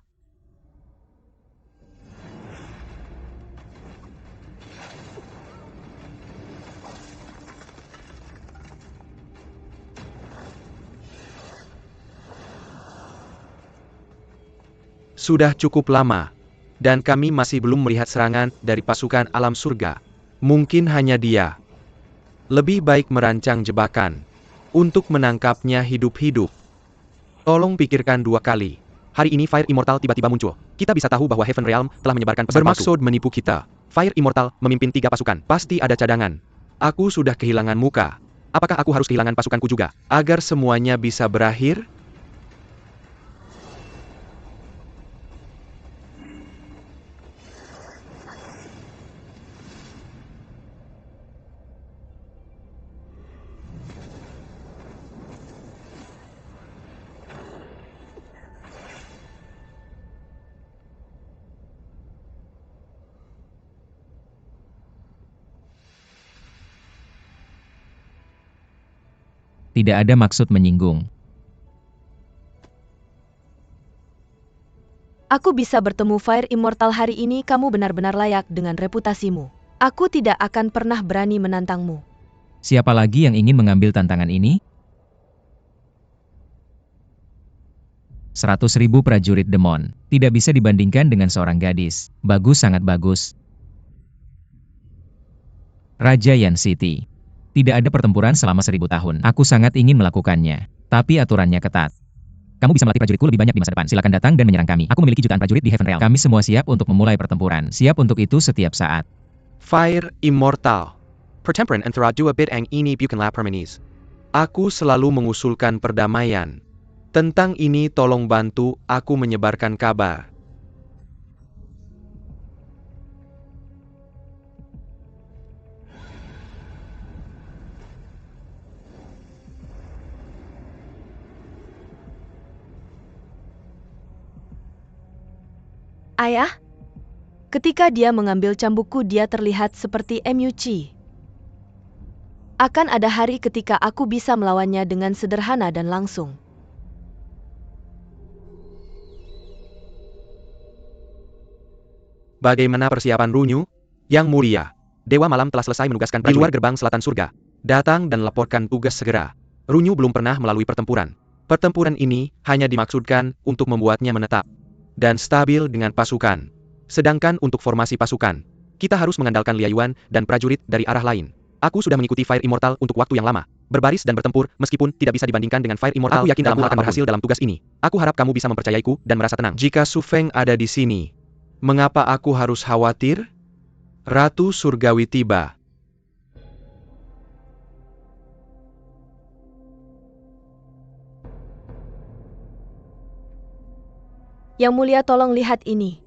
Speaker 3: Sudah cukup lama, dan kami masih belum melihat serangan dari pasukan alam surga. Mungkin hanya dia. Lebih baik merancang jebakan untuk menangkapnya hidup-hidup. Tolong pikirkan 2 kali. Hari ini Fire Immortal tiba-tiba muncul. Kita bisa tahu bahwa Heaven Realm telah menyebarkan pesan palsu. Bermaksud menipu kita. Fire Immortal memimpin 3 pasukan. Pasti ada cadangan. Aku sudah kehilangan muka. Apakah aku harus kehilangan pasukanku juga, agar semuanya bisa berakhir?
Speaker 4: Tidak ada maksud menyinggung.
Speaker 2: Aku bisa bertemu Fire Immortal hari ini. Kamu benar-benar layak dengan reputasimu. Aku tidak akan pernah berani menantangmu.
Speaker 4: Siapa lagi yang ingin mengambil tantangan ini? 100.000 prajurit demon. Tidak bisa dibandingkan dengan seorang gadis. Bagus, sangat bagus. Raja Yan City. Tidak ada pertempuran selama 1000 tahun. Aku sangat ingin melakukannya. Tapi aturannya ketat. Kamu bisa melatih prajuritku lebih banyak di masa depan. Silakan datang dan menyerang kami. Aku memiliki jutaan prajurit di Heaven Realm. Kami semua siap untuk memulai pertempuran. Siap untuk itu setiap saat.
Speaker 3: Fire Immortal.
Speaker 5: Pertempuran antara dua bidang ini bukanlah permanis.
Speaker 3: Aku selalu mengusulkan perdamaian. Tentang ini tolong bantu aku menyebarkan kabar.
Speaker 2: Ayah, ketika dia mengambil cambukku dia terlihat seperti MUC. Akan ada hari ketika aku bisa melawannya dengan sederhana dan langsung.
Speaker 3: Bagaimana persiapan Runyu? Yang mulia,
Speaker 5: Dewa Malam telah selesai menugaskan
Speaker 3: di luar
Speaker 5: prajurit.
Speaker 3: gerbang selatan surga. Datang dan laporkan tugas segera. Runyu belum pernah melalui pertempuran. Pertempuran ini hanya dimaksudkan untuk membuatnya menetap dan stabil dengan pasukan. Sedangkan untuk formasi pasukan, kita harus mengandalkan Lia Yuan dan prajurit dari arah lain. Aku sudah mengikuti Fire Immortal untuk waktu yang lama. Berbaris dan bertempur, meskipun tidak bisa dibandingkan dengan Fire Immortal. Aku yakin kamu akan berhasil dalam tugas ini. Aku harap kamu bisa mempercayaiku dan merasa tenang. Jika Su Feng ada di sini, mengapa aku harus khawatir? Ratu Surgawi tiba.
Speaker 2: Yang mulia tolong lihat ini.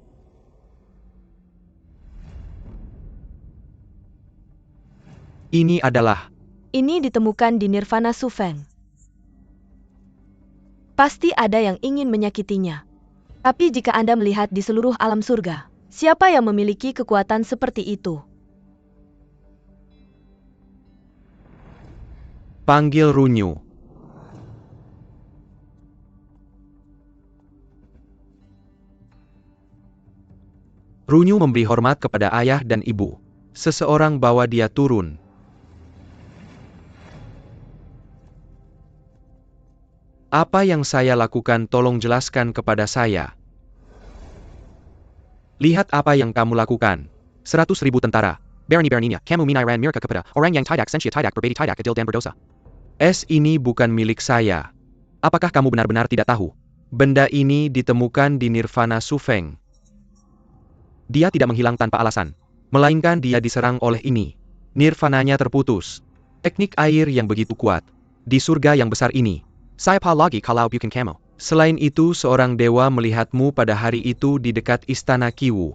Speaker 3: Ini adalah
Speaker 2: Ini ditemukan di Nirvana Su Feng. Pasti ada yang ingin menyakitinya. Tapi jika Anda melihat di seluruh alam surga, siapa yang memiliki kekuatan seperti itu?
Speaker 3: panggil Runyu. Runyu memberi hormat kepada ayah dan ibu. Seseorang bawa dia turun. Apa yang saya lakukan tolong jelaskan kepada saya. Lihat apa yang kamu lakukan. 100.000 tentara.
Speaker 5: Berani-beraninya, kamu menyerang mereka kepada orang yang tidak sensia tidak berbeda tidak adil dan berdosa.
Speaker 3: Ini bukan milik saya. Apakah kamu benar-benar tidak tahu? Benda ini ditemukan di Nirvana Su Feng. Dia tidak menghilang tanpa alasan. Melainkan dia diserang oleh ini. Nirvananya terputus. Teknik air yang begitu kuat. Di surga yang besar ini.
Speaker 5: Siapa lagi kalau bukan kamu?
Speaker 3: Selain itu seorang dewa melihatmu pada hari itu di dekat istana Qiwu.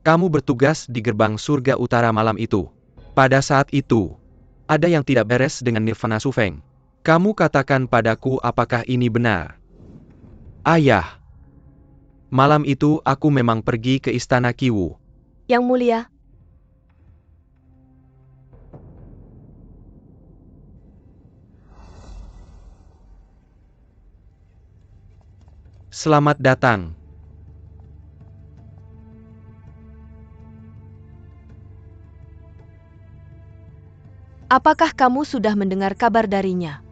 Speaker 3: Kamu bertugas di gerbang surga utara malam itu. Pada saat itu, ada yang tidak beres dengan Nirvana Su Feng. Kamu katakan padaku apakah ini benar? Ayah. Malam itu aku memang pergi ke istana Qiwu.
Speaker 2: Yang mulia,
Speaker 3: Selamat datang.
Speaker 2: apakah kamu sudah mendengar kabar darinya?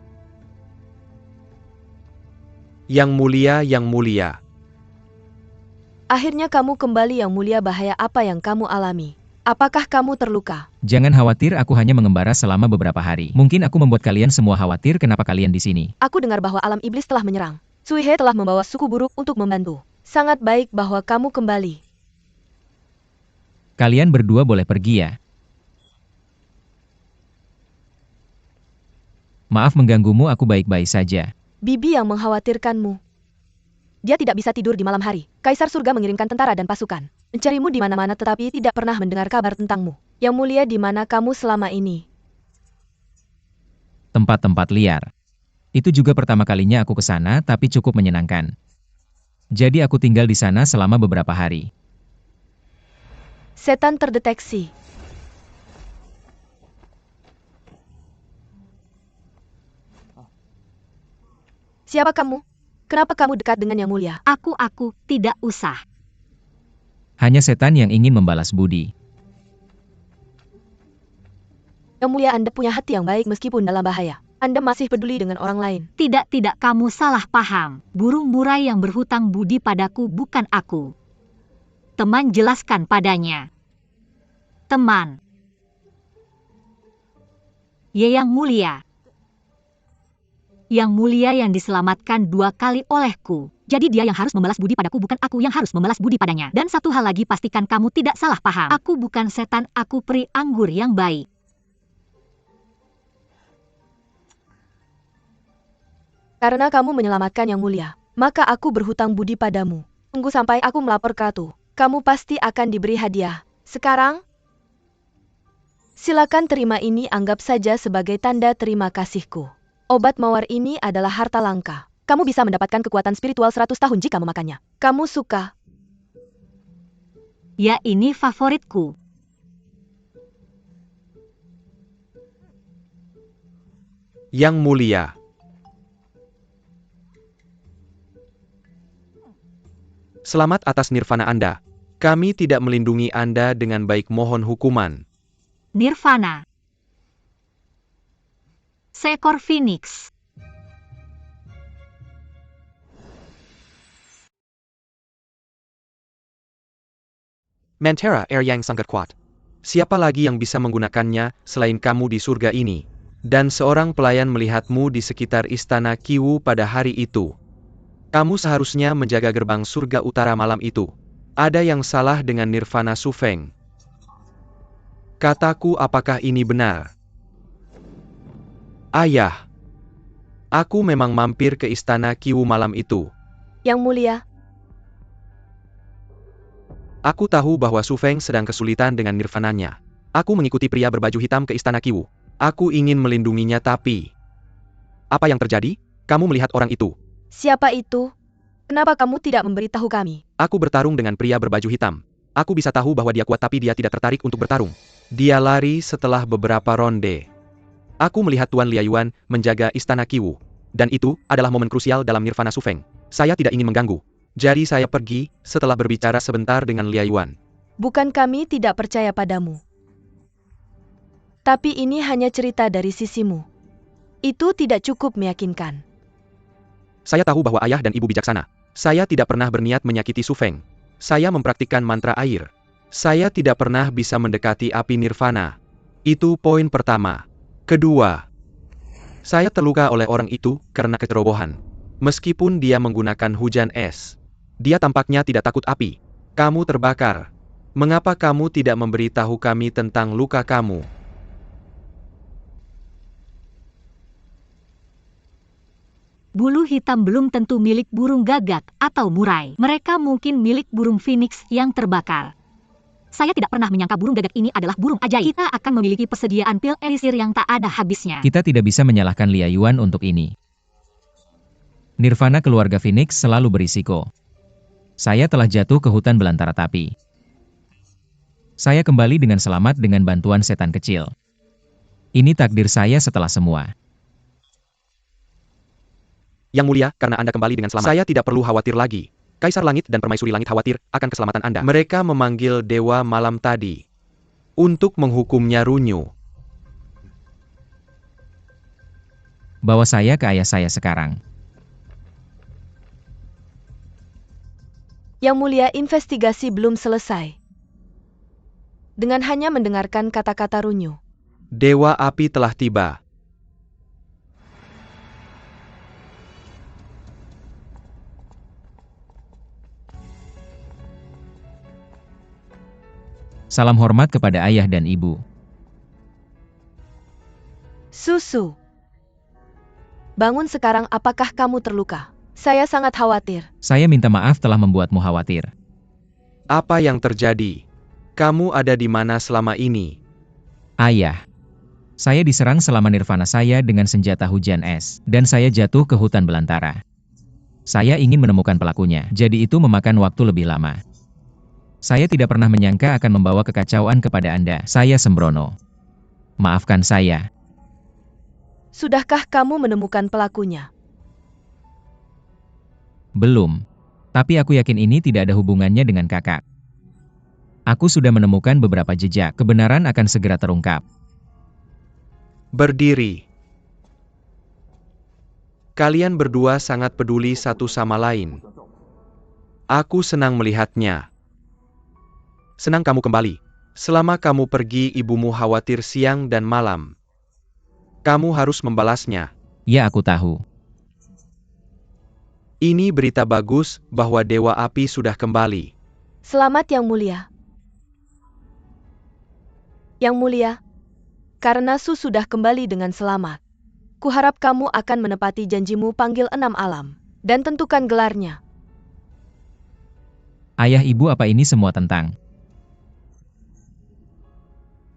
Speaker 3: Yang mulia, yang mulia.
Speaker 2: Akhirnya kamu kembali yang mulia, bahaya apa yang kamu alami? Apakah kamu terluka?
Speaker 4: Jangan khawatir, aku hanya mengembara selama beberapa hari. Mungkin aku membuat kalian semua khawatir kenapa kalian di sini.
Speaker 2: Aku dengar bahwa alam iblis telah menyerang. Sui He telah membawa suku buruk untuk membantu. Sangat baik bahwa kamu kembali.
Speaker 4: Kalian berdua boleh pergi ya. Maaf mengganggumu, aku baik-baik saja.
Speaker 2: Bibi yang mengkhawatirkanmu. Dia tidak bisa tidur di malam hari. Kaisar surga mengirimkan tentara dan pasukan. Mencarimu di mana-mana tetapi tidak pernah mendengar kabar tentangmu. Yang mulia, di mana kamu selama ini?
Speaker 4: Tempat-tempat liar. Itu juga pertama kalinya aku ke sana, tapi cukup menyenangkan. Jadi aku tinggal di sana selama beberapa hari.
Speaker 2: Setan terdeteksi. Siapa kamu? Kenapa kamu dekat dengan Yang Mulia?
Speaker 1: Aku, tidak usah.
Speaker 4: Hanya setan yang ingin membalas budi.
Speaker 2: Yang Mulia, Anda punya hati yang baik meskipun dalam bahaya. Anda masih peduli dengan orang lain.
Speaker 1: Tidak, kamu salah paham. Burung murai yang berhutang budi padaku bukan aku. Teman, jelaskan padanya. Teman. Yang Mulia. Yang mulia yang diselamatkan 2 kali olehku. Jadi dia yang harus membalas budi padaku, bukan aku yang harus membalas budi padanya. Dan satu hal lagi, pastikan kamu tidak salah paham. Aku bukan setan, aku peri anggur yang baik.
Speaker 2: Karena kamu menyelamatkan Yang Mulia, maka aku berhutang budi padamu. Tunggu sampai aku melapor ke ratu. Kamu pasti akan diberi hadiah. Sekarang, silakan terima ini, anggap saja sebagai tanda terima kasihku. Obat mawar ini adalah harta langka. Kamu bisa mendapatkan kekuatan spiritual 100 tahun jika memakannya. Kamu suka?
Speaker 1: Ya, ini favoritku.
Speaker 3: Yang Mulia. Selamat atas nirvana Anda. Kami tidak melindungi Anda dengan baik, mohon hukuman.
Speaker 1: Nirvana. Seekor Phoenix.
Speaker 5: Mantera air yang sangat kuat.
Speaker 3: Siapa lagi yang bisa menggunakannya selain kamu di surga ini? Dan seorang pelayan melihatmu di sekitar istana Kiwu pada hari itu. Kamu seharusnya menjaga gerbang surga utara malam itu. Ada yang salah dengan nirvana Su Feng. Kataku, apakah ini benar? Ayah. Aku memang mampir ke istana Kiwu malam itu.
Speaker 2: Yang Mulia,
Speaker 3: Aku tahu bahwa Su Feng sedang kesulitan dengan nirvananya. Aku mengikuti pria berbaju hitam ke istana Kiwu. Aku ingin melindunginya, tapi... Apa yang terjadi? Kamu melihat orang itu.
Speaker 2: siapa itu? Kenapa kamu tidak memberitahu kami?
Speaker 3: Aku bertarung dengan pria berbaju hitam. Aku bisa tahu bahwa dia kuat, tapi dia tidak tertarik untuk bertarung. Dia lari setelah beberapa ronde. Aku melihat Tuan Liayuan menjaga istana Kiwu. Dan itu adalah momen krusial dalam nirvana Su Feng. Saya tidak ingin mengganggu. Jadi saya pergi setelah berbicara sebentar dengan Liayuan.
Speaker 2: Bukan kami tidak percaya padamu. Tapi ini hanya cerita dari sisimu. Itu tidak cukup meyakinkan.
Speaker 3: Saya tahu bahwa ayah dan ibu bijaksana. Saya tidak pernah berniat menyakiti Su Feng. Saya mempraktikkan mantra air. Saya tidak pernah bisa mendekati api nirvana. Itu poin pertama. Kedua, saya terluka oleh orang itu karena kecerobohan. Meskipun dia menggunakan hujan es. Dia tampaknya tidak takut api. Kamu terbakar. Mengapa kamu tidak memberitahu kami tentang luka kamu?
Speaker 1: Bulu hitam belum tentu milik burung gagak atau murai. Mereka mungkin milik burung Phoenix yang terbakar. Saya tidak pernah menyangka burung gagak ini adalah burung ajaib. Kita akan memiliki persediaan pil elisir yang tak ada habisnya.
Speaker 4: Kita tidak bisa menyalahkan Liayuan untuk ini. Nirvana keluarga Phoenix selalu berisiko. Saya telah jatuh ke hutan belantara tapi. Saya kembali dengan selamat dengan bantuan setan kecil. Ini takdir saya setelah semua.
Speaker 3: Yang Mulia, karena Anda kembali dengan selamat, saya tidak perlu khawatir lagi. Kaisar Langit dan Permaisuri Langit khawatir akan keselamatan Anda. Mereka memanggil Dewa Malam tadi untuk menghukumnya runyu.
Speaker 4: Bawa saya ke ayah saya sekarang.
Speaker 2: Yang Mulia, investigasi belum selesai. Dengan hanya mendengarkan kata-kata runyu.
Speaker 3: Dewa Api telah tiba.
Speaker 4: Salam hormat kepada ayah dan ibu.
Speaker 2: Susu. Bangun sekarang, apakah kamu terluka? Saya sangat khawatir.
Speaker 4: Saya minta maaf telah membuatmu khawatir.
Speaker 3: Apa yang terjadi? Kamu ada di mana selama ini?
Speaker 4: Ayah. Saya diserang selama nirvana saya dengan senjata hujan es, dan saya jatuh ke hutan belantara. Saya ingin menemukan pelakunya, jadi itu memakan waktu lebih lama. Saya tidak pernah menyangka akan membawa kekacauan kepada Anda. Saya sembrono. Maafkan saya.
Speaker 2: Sudahkah kamu menemukan pelakunya?
Speaker 4: Belum. Tapi aku yakin ini tidak ada hubungannya dengan kakak. Aku sudah menemukan beberapa jejak. Kebenaran akan segera terungkap.
Speaker 3: Berdiri. Kalian berdua sangat peduli satu sama lain. Aku senang melihatnya. Senang kamu kembali. Selama kamu pergi, ibumu khawatir siang dan malam. Kamu harus membalasnya.
Speaker 4: Ya, aku tahu.
Speaker 3: Ini berita bagus bahwa Dewa Api sudah kembali.
Speaker 2: Selamat Yang Mulia. Yang Mulia, karena Su sudah kembali dengan selamat, kuharap kamu akan menepati janjimu panggil 6 alam, dan tentukan gelarnya.
Speaker 4: Ayah ibu, apa ini semua tentang?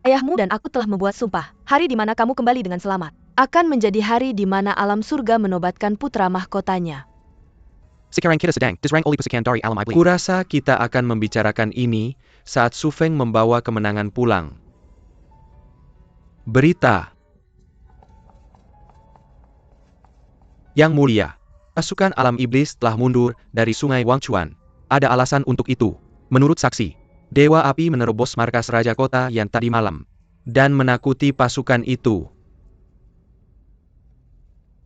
Speaker 2: Ayahmu dan aku telah membuat sumpah, hari di mana kamu kembali dengan selamat, akan menjadi hari di mana alam surga menobatkan putra mahkotanya.
Speaker 5: Sekarang kita sedang diserang oleh pasukan dari alam iblis.
Speaker 3: Kurasa kita akan membicarakan ini saat Su Feng membawa kemenangan pulang. Berita. Yang Mulia, pasukan alam iblis telah mundur dari Sungai Wangchuan. Ada alasan untuk itu. Menurut saksi, Dewa Api menerobos markas Raja Kota yang tadi malam dan menakuti pasukan itu.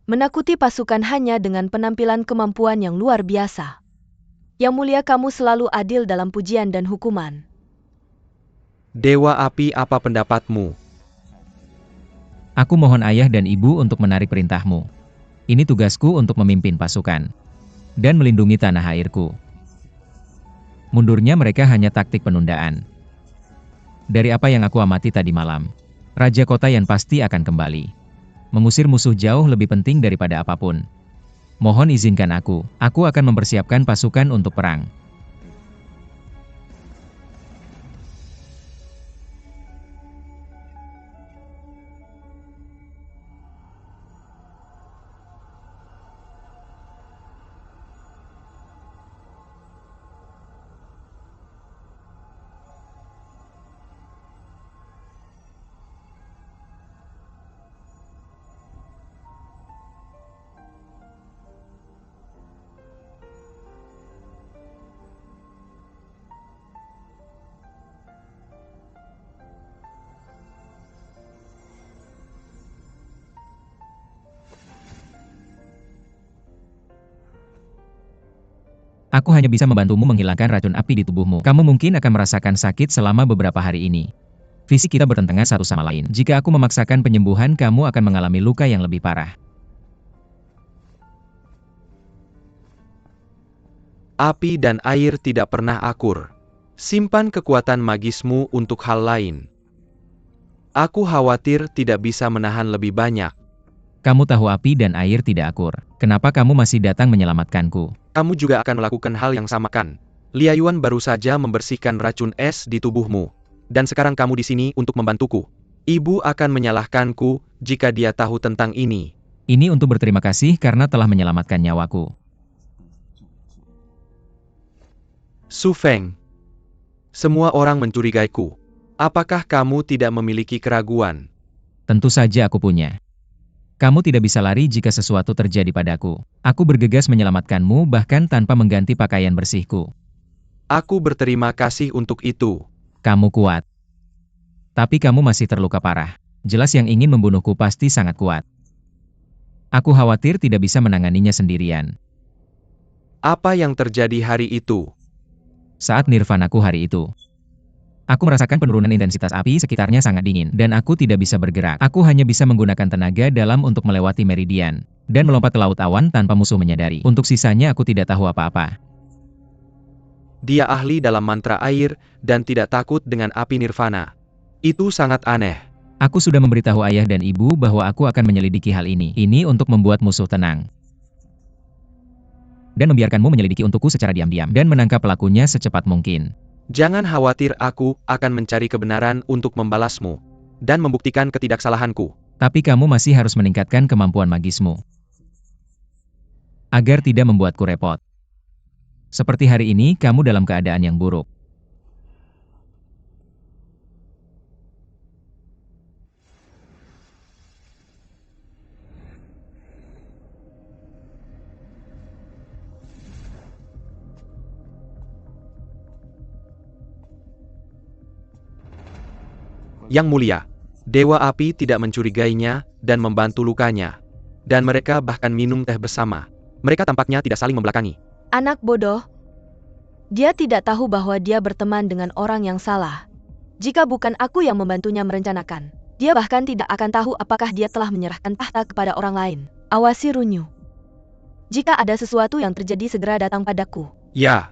Speaker 2: Menakuti pasukan hanya dengan penampilan kemampuan yang luar biasa. Yang Mulia, kamu selalu adil dalam pujian dan hukuman.
Speaker 3: Dewa Api, apa pendapatmu?
Speaker 4: Aku mohon ayah dan ibu untuk menarik perintahmu. Ini tugasku untuk memimpin pasukan dan melindungi tanah airku. Mundurnya mereka hanya taktik penundaan. Dari apa yang aku amati tadi malam, Raja Kota yang pasti akan kembali. Mengusir musuh jauh lebih penting daripada apapun. Mohon izinkan aku akan mempersiapkan pasukan untuk perang. Aku hanya bisa membantumu menghilangkan racun api di tubuhmu. Kamu mungkin akan merasakan sakit selama beberapa hari ini. Fisik kita bertentangan satu sama lain. Jika aku memaksakan penyembuhan, kamu akan mengalami luka yang lebih parah.
Speaker 3: Api dan air tidak pernah akur. Simpan kekuatan magismu untuk hal lain. Aku khawatir tidak bisa menahan lebih banyak.
Speaker 4: Kamu tahu api dan air tidak akur. Kenapa kamu masih datang menyelamatkanku?
Speaker 3: Kamu juga akan melakukan hal yang sama kan? Liayuan baru saja membersihkan racun es di tubuhmu. Dan sekarang kamu di sini untuk membantuku. Ibu akan menyalahkanku jika dia tahu tentang ini.
Speaker 4: Ini untuk berterima kasih karena telah menyelamatkan nyawaku.
Speaker 3: Su Feng. Semua orang mencurigaiku. Apakah kamu tidak memiliki keraguan?
Speaker 4: Tentu saja aku punya. Kamu tidak bisa lari jika sesuatu terjadi padaku. Aku bergegas menyelamatkanmu bahkan tanpa mengganti pakaian bersihku.
Speaker 3: Aku berterima kasih untuk itu.
Speaker 4: Kamu kuat. Tapi kamu masih terluka parah. Jelas yang ingin membunuhku pasti sangat kuat. Aku khawatir tidak bisa menanganinya sendirian.
Speaker 3: Apa yang terjadi hari itu?
Speaker 4: Saat nirvanaku hari itu, aku merasakan penurunan intensitas api sekitarnya sangat dingin, dan aku tidak bisa bergerak. Aku hanya bisa menggunakan tenaga dalam untuk melewati meridian, dan melompat ke laut awan tanpa musuh menyadari. Untuk sisanya aku tidak tahu apa-apa.
Speaker 3: Dia ahli dalam mantra air, dan tidak takut dengan api nirvana. Itu sangat aneh.
Speaker 4: Aku sudah memberitahu ayah dan ibu bahwa aku akan menyelidiki hal ini. Ini untuk membuat musuh tenang. Dan membiarkanmu menyelidiki untukku secara diam-diam, dan menangkap pelakunya secepat mungkin.
Speaker 3: Jangan khawatir, aku akan mencari kebenaran untuk membalasmu, dan membuktikan ketidaksalahanku.
Speaker 4: Tapi kamu masih harus meningkatkan kemampuan magismu. Agar tidak membuatku repot. Seperti hari ini, kamu dalam keadaan yang buruk.
Speaker 3: Yang Mulia, Dewa Api tidak mencurigainya dan membantu lukanya. Dan mereka bahkan minum teh bersama. Mereka tampaknya tidak saling membelakangi.
Speaker 2: Anak bodoh. Dia tidak tahu bahwa dia berteman dengan orang yang salah. Jika bukan aku yang membantunya merencanakan, dia bahkan tidak akan tahu apakah dia telah menyerahkan tahta kepada orang lain. Awasi Runyu. Jika ada sesuatu yang terjadi segera datang padaku.
Speaker 3: Ya.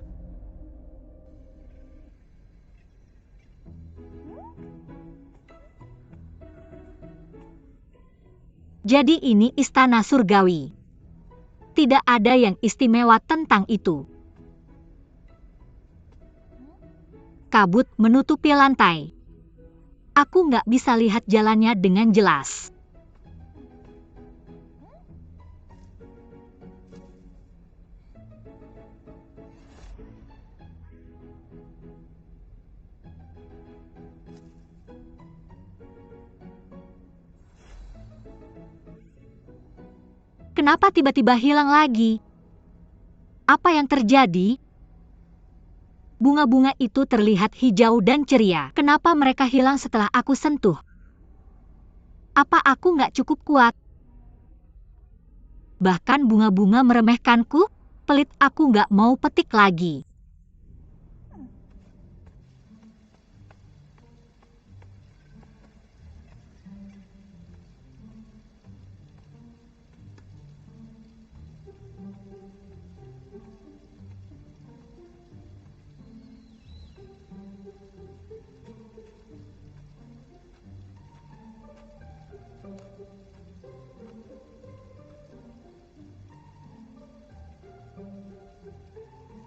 Speaker 1: Jadi ini istana surgawi. Tidak ada yang istimewa tentang itu. Kabut menutupi lantai. Aku nggak bisa lihat jalannya dengan jelas. Kenapa tiba-tiba hilang lagi? Apa yang terjadi? Bunga-bunga itu terlihat hijau dan ceria. Kenapa mereka hilang setelah aku sentuh? Apa aku nggak cukup kuat? Bahkan bunga-bunga meremehkanku, pelit aku nggak mau petik lagi.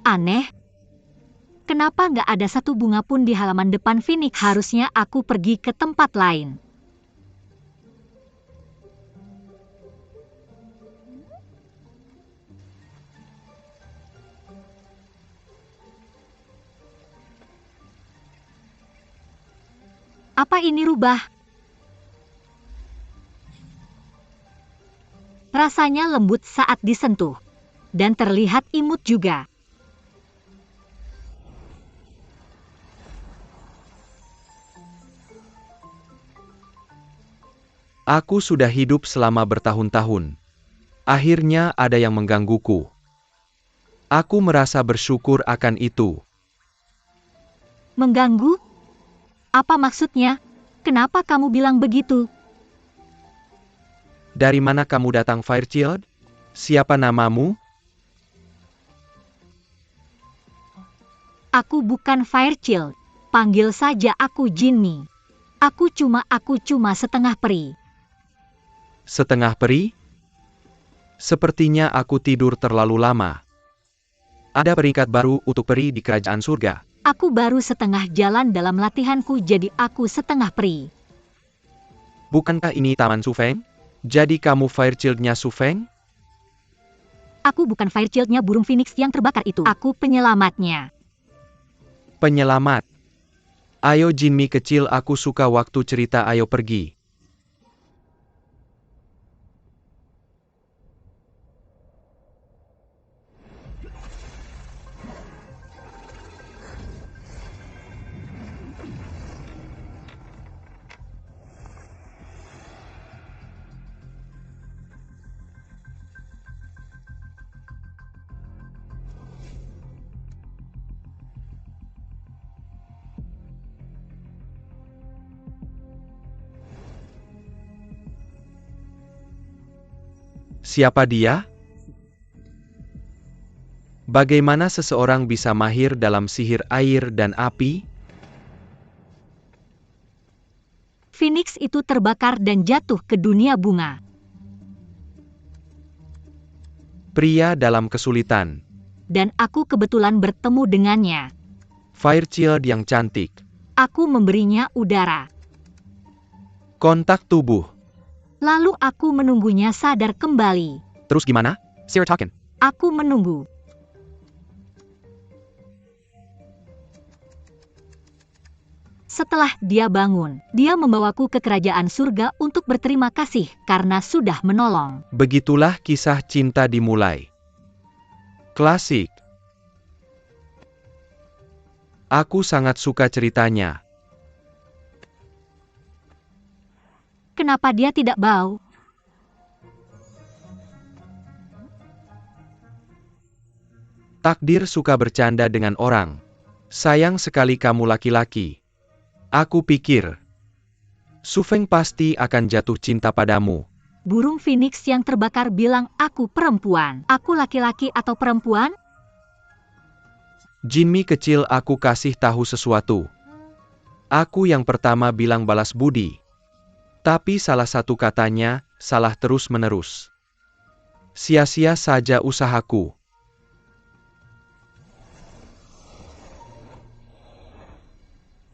Speaker 1: Aneh. Kenapa nggak ada satu bunga pun di halaman depan Phoenix? Harusnya aku pergi ke tempat lain. Apa ini rubah? Rasanya lembut saat disentuh. Dan terlihat imut juga.
Speaker 3: Aku sudah hidup selama bertahun-tahun. Akhirnya ada yang menggangguku. Aku merasa bersyukur akan itu.
Speaker 1: Mengganggu? Apa maksudnya? Kenapa kamu bilang begitu?
Speaker 3: Dari mana kamu datang, Firechild? Siapa namamu?
Speaker 1: Aku bukan Firechild. Panggil saja aku Jinmi. Aku cuma setengah peri.
Speaker 3: Setengah peri? Sepertinya aku tidur terlalu lama. Ada peringkat baru untuk peri di kerajaan surga.
Speaker 1: Aku baru setengah jalan dalam latihanku, jadi aku setengah peri.
Speaker 3: Bukankah ini Taman Sufeng? Jadi kamu Firechildnya Sufeng?
Speaker 1: Aku bukan Firechildnya burung Phoenix yang terbakar itu. Aku penyelamatnya.
Speaker 3: Penyelamat. Ayo Jinmi kecil, aku suka waktu cerita, ayo pergi. Siapa dia? Bagaimana seseorang bisa mahir dalam sihir air dan api?
Speaker 1: Phoenix itu terbakar dan jatuh ke dunia bunga.
Speaker 3: Pria dalam kesulitan.
Speaker 1: Dan aku kebetulan bertemu dengannya.
Speaker 3: Firechild yang cantik.
Speaker 1: Aku memberinya udara.
Speaker 3: Kontak tubuh.
Speaker 1: Lalu aku menunggunya sadar kembali.
Speaker 5: Terus gimana? Sarah talking.
Speaker 1: Aku menunggu. Setelah dia bangun, dia membawaku ke kerajaan surga untuk berterima kasih karena sudah menolong.
Speaker 3: Begitulah kisah cinta dimulai. Klasik. Aku sangat suka ceritanya.
Speaker 1: Kenapa dia tidak bau?
Speaker 3: Takdir suka bercanda dengan orang. Sayang sekali kamu laki-laki. Aku pikir Sufeng pasti akan jatuh cinta padamu.
Speaker 1: Burung phoenix yang terbakar bilang aku perempuan. Aku laki-laki atau perempuan?
Speaker 3: Jinmi kecil, aku kasih tahu sesuatu. Aku yang pertama bilang balas budi. Tapi salah satu katanya salah terus-menerus. Sia-sia saja usahaku.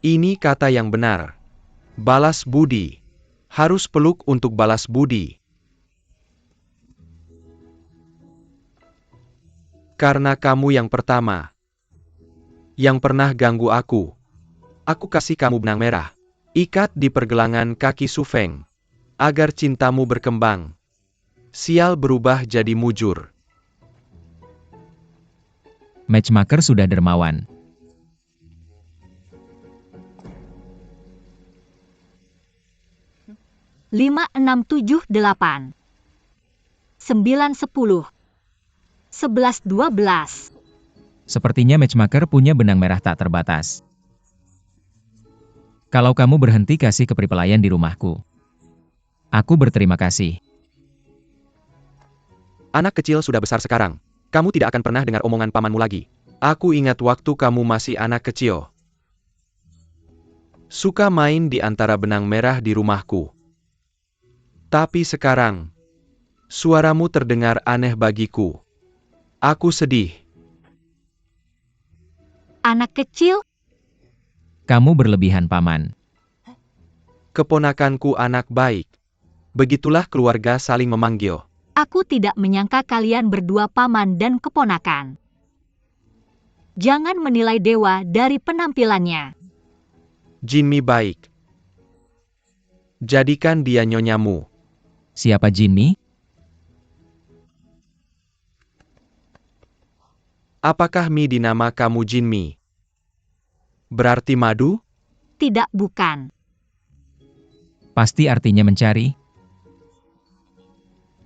Speaker 3: Ini kata yang benar. Balas budi. Harus peluk untuk balas budi. Karena kamu yang pertama. Yang pernah ganggu aku. Aku kasih kamu benang merah. Ikat di pergelangan kaki Su Feng. Agar cintamu berkembang. Sial berubah jadi mujur.
Speaker 4: Matchmaker sudah dermawan.
Speaker 1: Lima, enam, tujuh, delapan. 9, 10. 11, 12.
Speaker 4: Sepertinya matchmaker punya benang merah tak terbatas. Kalau kamu berhenti kasih ke pelayan di rumahku, aku berterima kasih.
Speaker 3: Anak kecil sudah besar sekarang. Kamu tidak akan pernah dengar omongan pamanmu lagi. Aku ingat waktu kamu masih anak kecil. Suka main di antara benang merah di rumahku. Tapi sekarang, suaramu terdengar aneh bagiku. Aku sedih.
Speaker 1: Anak kecil?
Speaker 4: Kamu berlebihan, Paman.
Speaker 3: Keponakanku anak baik. Begitulah keluarga saling memanggil.
Speaker 1: Aku tidak menyangka kalian berdua paman dan keponakan. Jangan menilai dewa dari penampilannya.
Speaker 3: Jinmi baik. Jadikan dia nyonyamu.
Speaker 4: Siapa Jinmi?
Speaker 3: Apakah Mi di nama kamu Jinmi? Berarti madu?
Speaker 1: Tidak, bukan.
Speaker 4: Pasti artinya mencari.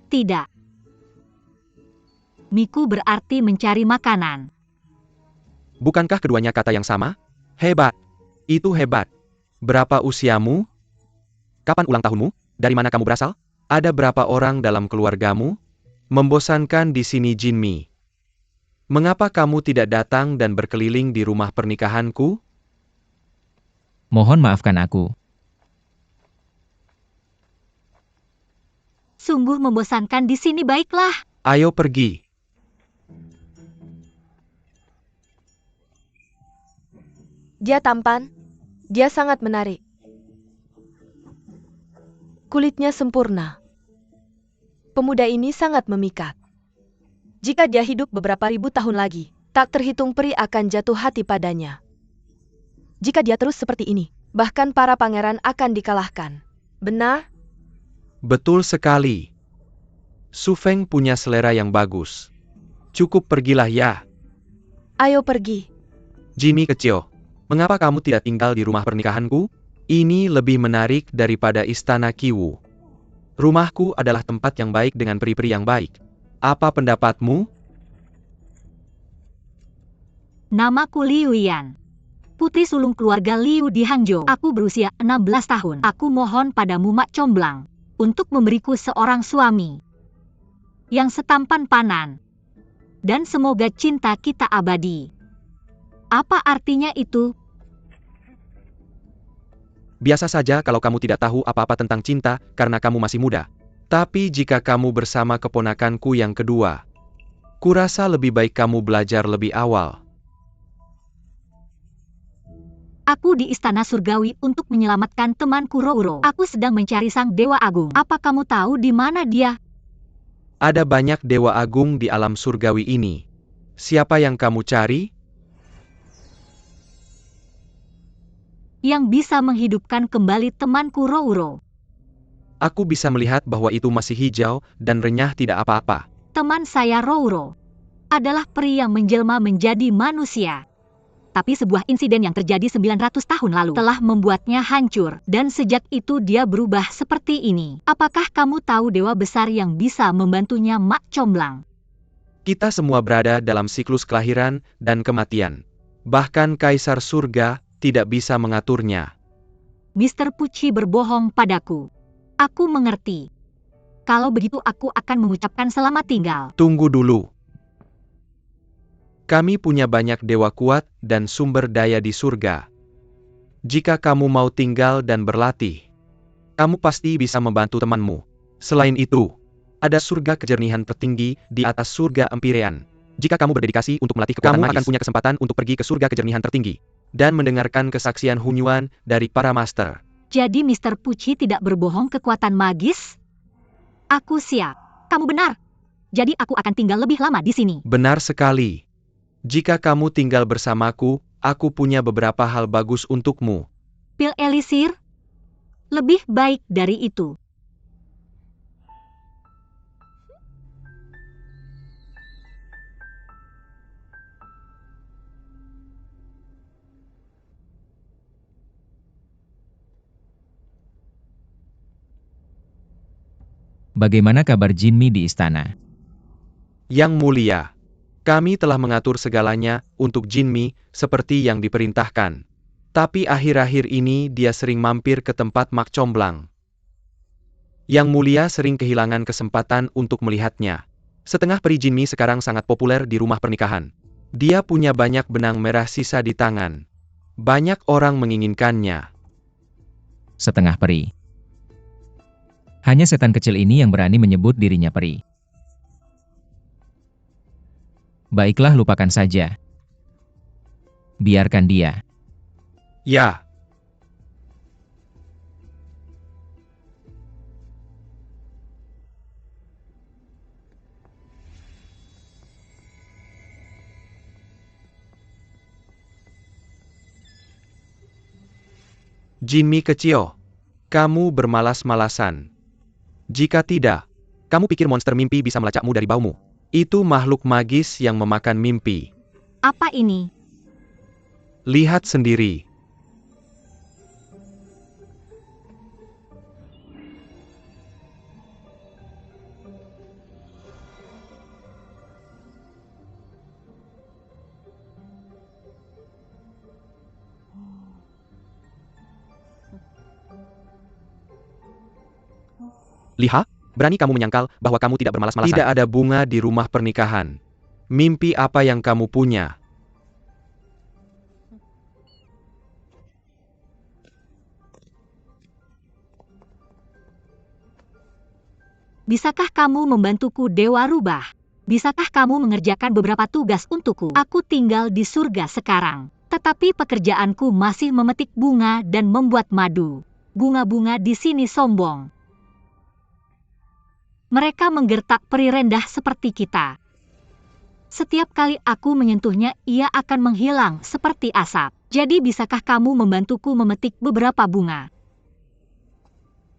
Speaker 1: Tidak. Miku berarti mencari makanan.
Speaker 3: Bukankah keduanya kata yang sama? Hebat. Itu hebat. Berapa usiamu? Kapan ulang tahunmu? Dari mana kamu berasal? Ada berapa orang dalam keluargamu? Membosankan di sini Jinmi. Mengapa kamu tidak datang dan berkeliling di rumah pernikahanku?
Speaker 4: Mohon maafkan aku.
Speaker 1: Sungguh membosankan di sini, baiklah.
Speaker 3: Ayo pergi.
Speaker 2: Dia tampan. Dia sangat menarik. Kulitnya sempurna. Pemuda ini sangat memikat. Jika dia hidup beberapa ribu tahun lagi, tak terhitung peri akan jatuh hati padanya. Jika dia terus seperti ini, bahkan para pangeran akan dikalahkan. Benar?
Speaker 3: Betul sekali. Su Feng punya selera yang bagus. Cukup pergilah ya.
Speaker 2: Ayo pergi.
Speaker 3: Jinmi kecil, mengapa kamu tidak tinggal di rumah pernikahanku? Ini lebih menarik daripada istana Qiwu. Rumahku adalah tempat yang baik dengan peri-peri yang baik. Apa pendapatmu?
Speaker 1: Namaku Liu Yan. Putri sulung keluarga Liu di Hangzhou. Aku berusia 16 tahun. Aku mohon padamu Mak Comblang untuk memberiku seorang suami yang setampan Panan. Dan semoga cinta kita abadi. Apa artinya itu?
Speaker 3: Biasa saja kalau kamu tidak tahu apa-apa tentang cinta karena kamu masih muda. Tapi jika kamu bersama keponakanku yang kedua, kurasa lebih baik kamu belajar lebih awal.
Speaker 1: Aku di istana surgawi untuk menyelamatkan temanku Rouro. Aku sedang mencari sang dewa agung. Apa kamu tahu di mana dia?
Speaker 3: Ada banyak dewa agung di alam surgawi ini. Siapa yang kamu cari?
Speaker 1: Yang bisa menghidupkan kembali temanku Rouro.
Speaker 3: Aku bisa melihat bahwa itu masih hijau dan renyah tidak apa-apa.
Speaker 1: Teman saya Rouro adalah peri yang menjelma menjadi manusia. Tapi sebuah insiden yang terjadi 900 tahun lalu telah membuatnya hancur. Dan sejak itu dia berubah seperti ini. Apakah kamu tahu dewa besar yang bisa membantunya Mak Comblang?
Speaker 3: Kita semua berada dalam siklus kelahiran dan kematian. Bahkan Kaisar Surga tidak bisa mengaturnya.
Speaker 1: Mr. Pucci berbohong padaku. Aku mengerti. Kalau begitu aku akan mengucapkan selamat tinggal.
Speaker 3: Tunggu dulu. Kami punya banyak dewa kuat dan sumber daya di surga. Jika kamu mau tinggal dan berlatih, kamu pasti bisa membantu temanmu. Selain itu, ada surga kejernihan tertinggi di atas surga Empyrean. Jika kamu berdedikasi untuk melatih kekuatan magis, kamu akan punya kesempatan untuk pergi ke surga kejernihan tertinggi dan mendengarkan kesaksian Hunyuan dari para master.
Speaker 1: Jadi Mr. Pucci tidak berbohong kekuatan magis? Aku siap. Kamu benar. Jadi aku akan tinggal lebih lama di sini.
Speaker 3: Benar sekali. Jika kamu tinggal bersamaku, aku punya beberapa hal bagus untukmu.
Speaker 1: Pil Elisir? Lebih baik dari itu.
Speaker 4: Bagaimana kabar Jinmi di istana?
Speaker 3: Yang mulia, kami telah mengatur segalanya untuk Jinmi seperti yang diperintahkan. Tapi akhir-akhir ini dia sering mampir ke tempat Mak Comblang. Yang mulia sering kehilangan kesempatan untuk melihatnya. Setengah peri Jinmi sekarang sangat populer di rumah pernikahan. Dia punya banyak benang merah sisa di tangan. Banyak orang menginginkannya.
Speaker 4: Setengah peri. Hanya setan kecil ini yang berani menyebut dirinya peri. Baiklah, lupakan saja. Biarkan dia.
Speaker 3: Ya. Jinmi kecil, kamu bermalas-malasan. Jika tidak, kamu pikir monster mimpi bisa melacakmu dari baumu? Itu makhluk magis yang memakan mimpi.
Speaker 1: Apa ini?
Speaker 3: Lihat sendiri.
Speaker 5: Liha, berani kamu menyangkal bahwa kamu tidak bermalas-malasan?
Speaker 3: Tidak ada bunga di rumah pernikahan. Mimpi apa yang kamu punya?
Speaker 1: Bisakah kamu membantuku, Dewa Rubah? Bisakah kamu mengerjakan beberapa tugas untukku? Aku tinggal di surga sekarang, tetapi pekerjaanku masih memetik bunga dan membuat madu. Bunga-bunga di sini sombong. Mereka menggertak peri rendah seperti kita. Setiap kali aku menyentuhnya, ia akan menghilang seperti asap. Jadi bisakah kamu membantuku memetik beberapa bunga?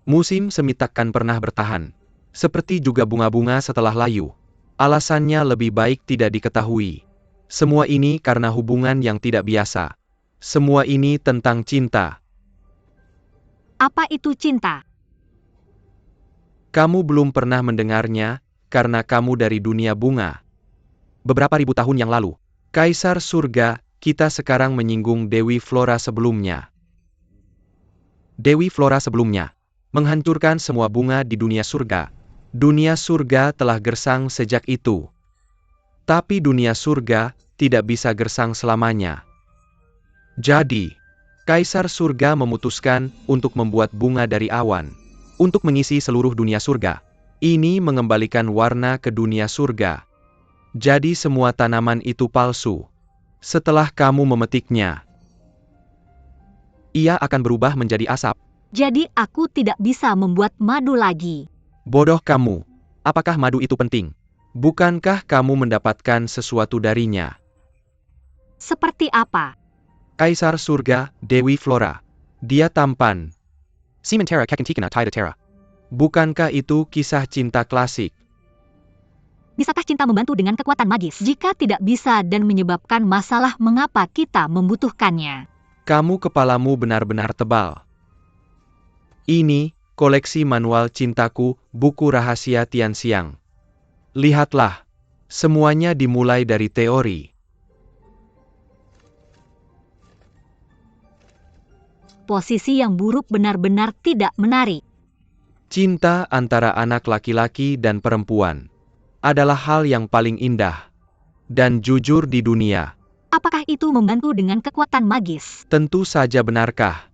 Speaker 3: Musim semi takkan pernah bertahan. Seperti juga bunga-bunga setelah layu. Alasannya lebih baik tidak diketahui. Semua ini karena hubungan yang tidak biasa. Semua ini tentang cinta.
Speaker 1: Apa itu cinta?
Speaker 3: Kamu belum pernah mendengarnya, karena kamu dari dunia bunga.
Speaker 5: Beberapa ribu tahun yang lalu,
Speaker 3: Kaisar Surga, kita sekarang menyinggung Dewi Flora sebelumnya.
Speaker 5: Dewi Flora sebelumnya
Speaker 3: Menghancurkan semua bunga di dunia surga. Dunia surga telah gersang sejak itu. Tapi dunia surga tidak bisa gersang selamanya. Jadi, Kaisar Surga memutuskan untuk membuat bunga dari awan.
Speaker 5: untuk mengisi seluruh dunia surga.
Speaker 3: Ini mengembalikan warna ke dunia surga. Jadi semua tanaman itu palsu. Setelah kamu memetiknya,
Speaker 5: Ia akan berubah menjadi asap.
Speaker 1: Jadi aku tidak bisa membuat madu lagi.
Speaker 3: bodoh kamu.
Speaker 5: Apakah madu itu penting?
Speaker 3: Bukankah kamu mendapatkan sesuatu darinya?
Speaker 1: Seperti apa?
Speaker 3: Kaisar Surga, Dewi Flora. Dia tampan.
Speaker 5: Sementara Kekentikana Tera.
Speaker 3: Bukankah itu kisah cinta klasik?
Speaker 1: Bisakah cinta membantu dengan kekuatan magis? Jika tidak bisa dan menyebabkan masalah, mengapa kita membutuhkannya?
Speaker 3: Kamu kepalamu benar-benar tebal. Ini, koleksi manual cintaku, buku rahasia Tianxiang. Lihatlah, semuanya dimulai dari teori.
Speaker 1: Posisi yang buruk benar-benar tidak menarik.
Speaker 3: Cinta antara anak laki-laki dan perempuan adalah hal yang paling indah dan jujur di dunia.
Speaker 1: Apakah itu membantu dengan kekuatan magis?
Speaker 3: Tentu saja benarkah?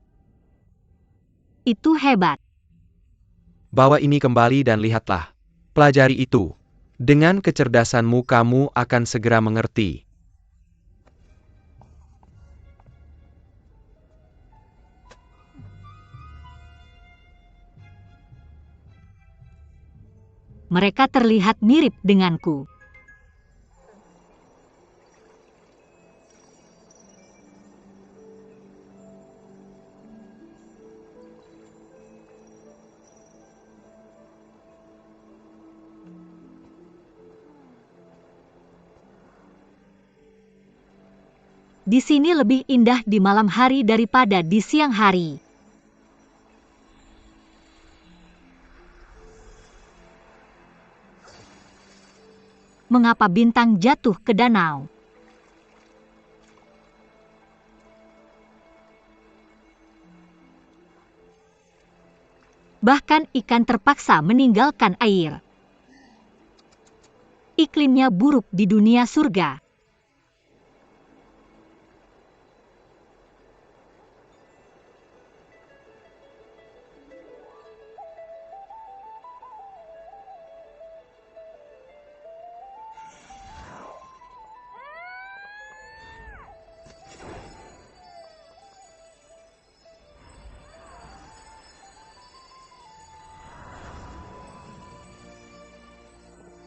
Speaker 1: Itu hebat.
Speaker 3: Bawa ini kembali dan lihatlah. Pelajari itu. Dengan kecerdasanmu kamu akan segera mengerti.
Speaker 1: Mereka terlihat mirip denganku. Di sini lebih indah di malam hari daripada di siang hari. Mengapa bintang jatuh ke danau? Bahkan ikan terpaksa meninggalkan air. Iklimnya buruk di dunia surga.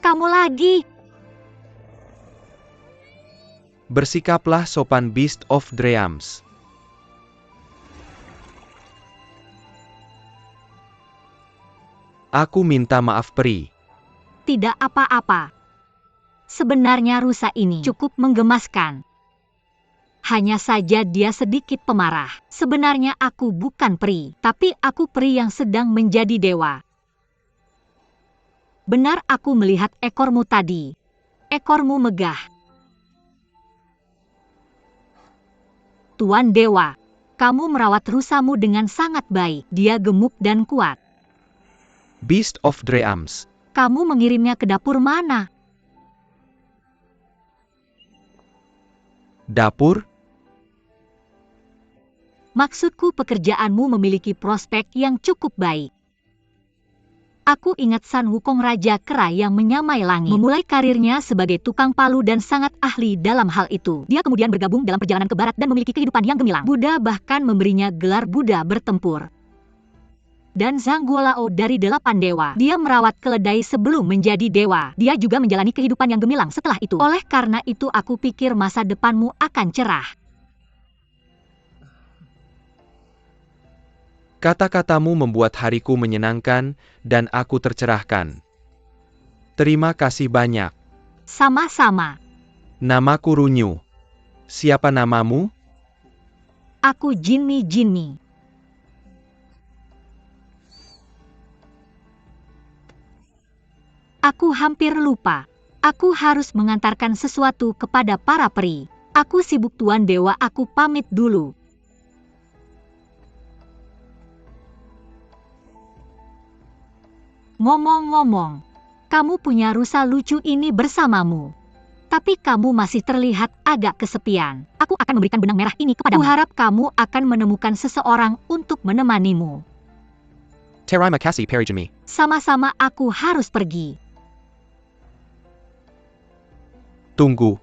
Speaker 1: Kamu lagi.
Speaker 3: Bersikaplah sopan Beast of Dreams. Aku minta maaf peri.
Speaker 1: Tidak apa-apa. Sebenarnya rusa ini cukup menggemaskan. Hanya saja dia sedikit pemarah. Sebenarnya aku bukan peri, tapi aku peri yang sedang menjadi dewa. Benar aku melihat ekormu tadi. Ekormu megah. Tuan Dewa, kamu merawat rusamu dengan sangat baik. Dia gemuk dan kuat.
Speaker 3: Beast of Dreams.
Speaker 1: Kamu mengirimnya ke dapur mana?
Speaker 3: Dapur?
Speaker 1: Maksudku pekerjaanmu memiliki prospek yang cukup baik. Aku ingat San Wukong Raja Kera yang menyamai langit. Memulai karirnya sebagai tukang palu dan sangat ahli dalam hal itu. Dia kemudian bergabung dalam perjalanan ke barat dan memiliki kehidupan yang gemilang. Buddha bahkan memberinya gelar Buddha bertempur. Dan Zhangguolao dari 8 dewa. Dia merawat keledai sebelum menjadi dewa. Dia juga menjalani kehidupan yang gemilang setelah itu. Oleh karena itu aku pikir masa depanmu akan cerah.
Speaker 3: Kata-katamu membuat hariku menyenangkan, dan aku tercerahkan. Terima kasih banyak.
Speaker 1: Sama-sama.
Speaker 3: Namaku Runyu. Siapa namamu?
Speaker 1: Aku Jinmi Jinmi. Aku hampir lupa. Aku harus mengantarkan sesuatu kepada para peri. Aku sibuk Tuan Dewa, aku pamit dulu. Ngomong-ngomong, kamu punya rusa lucu ini bersamamu. Tapi kamu masih terlihat agak kesepian. Aku akan memberikan benang merah ini kepadamu. Kuharap kamu akan menemukan seseorang untuk menemanimu.
Speaker 5: Terima kasih Perijimi.
Speaker 1: Sama-sama, aku harus pergi.
Speaker 3: Tunggu.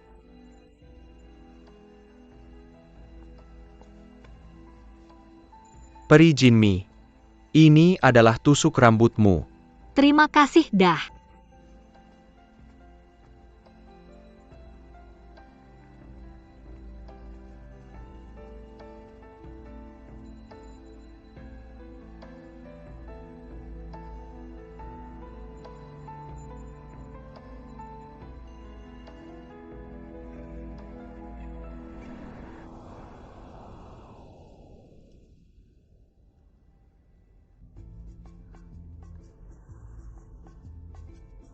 Speaker 3: Peri Jinmi. Ini adalah tusuk rambutmu.
Speaker 1: Terima kasih dah.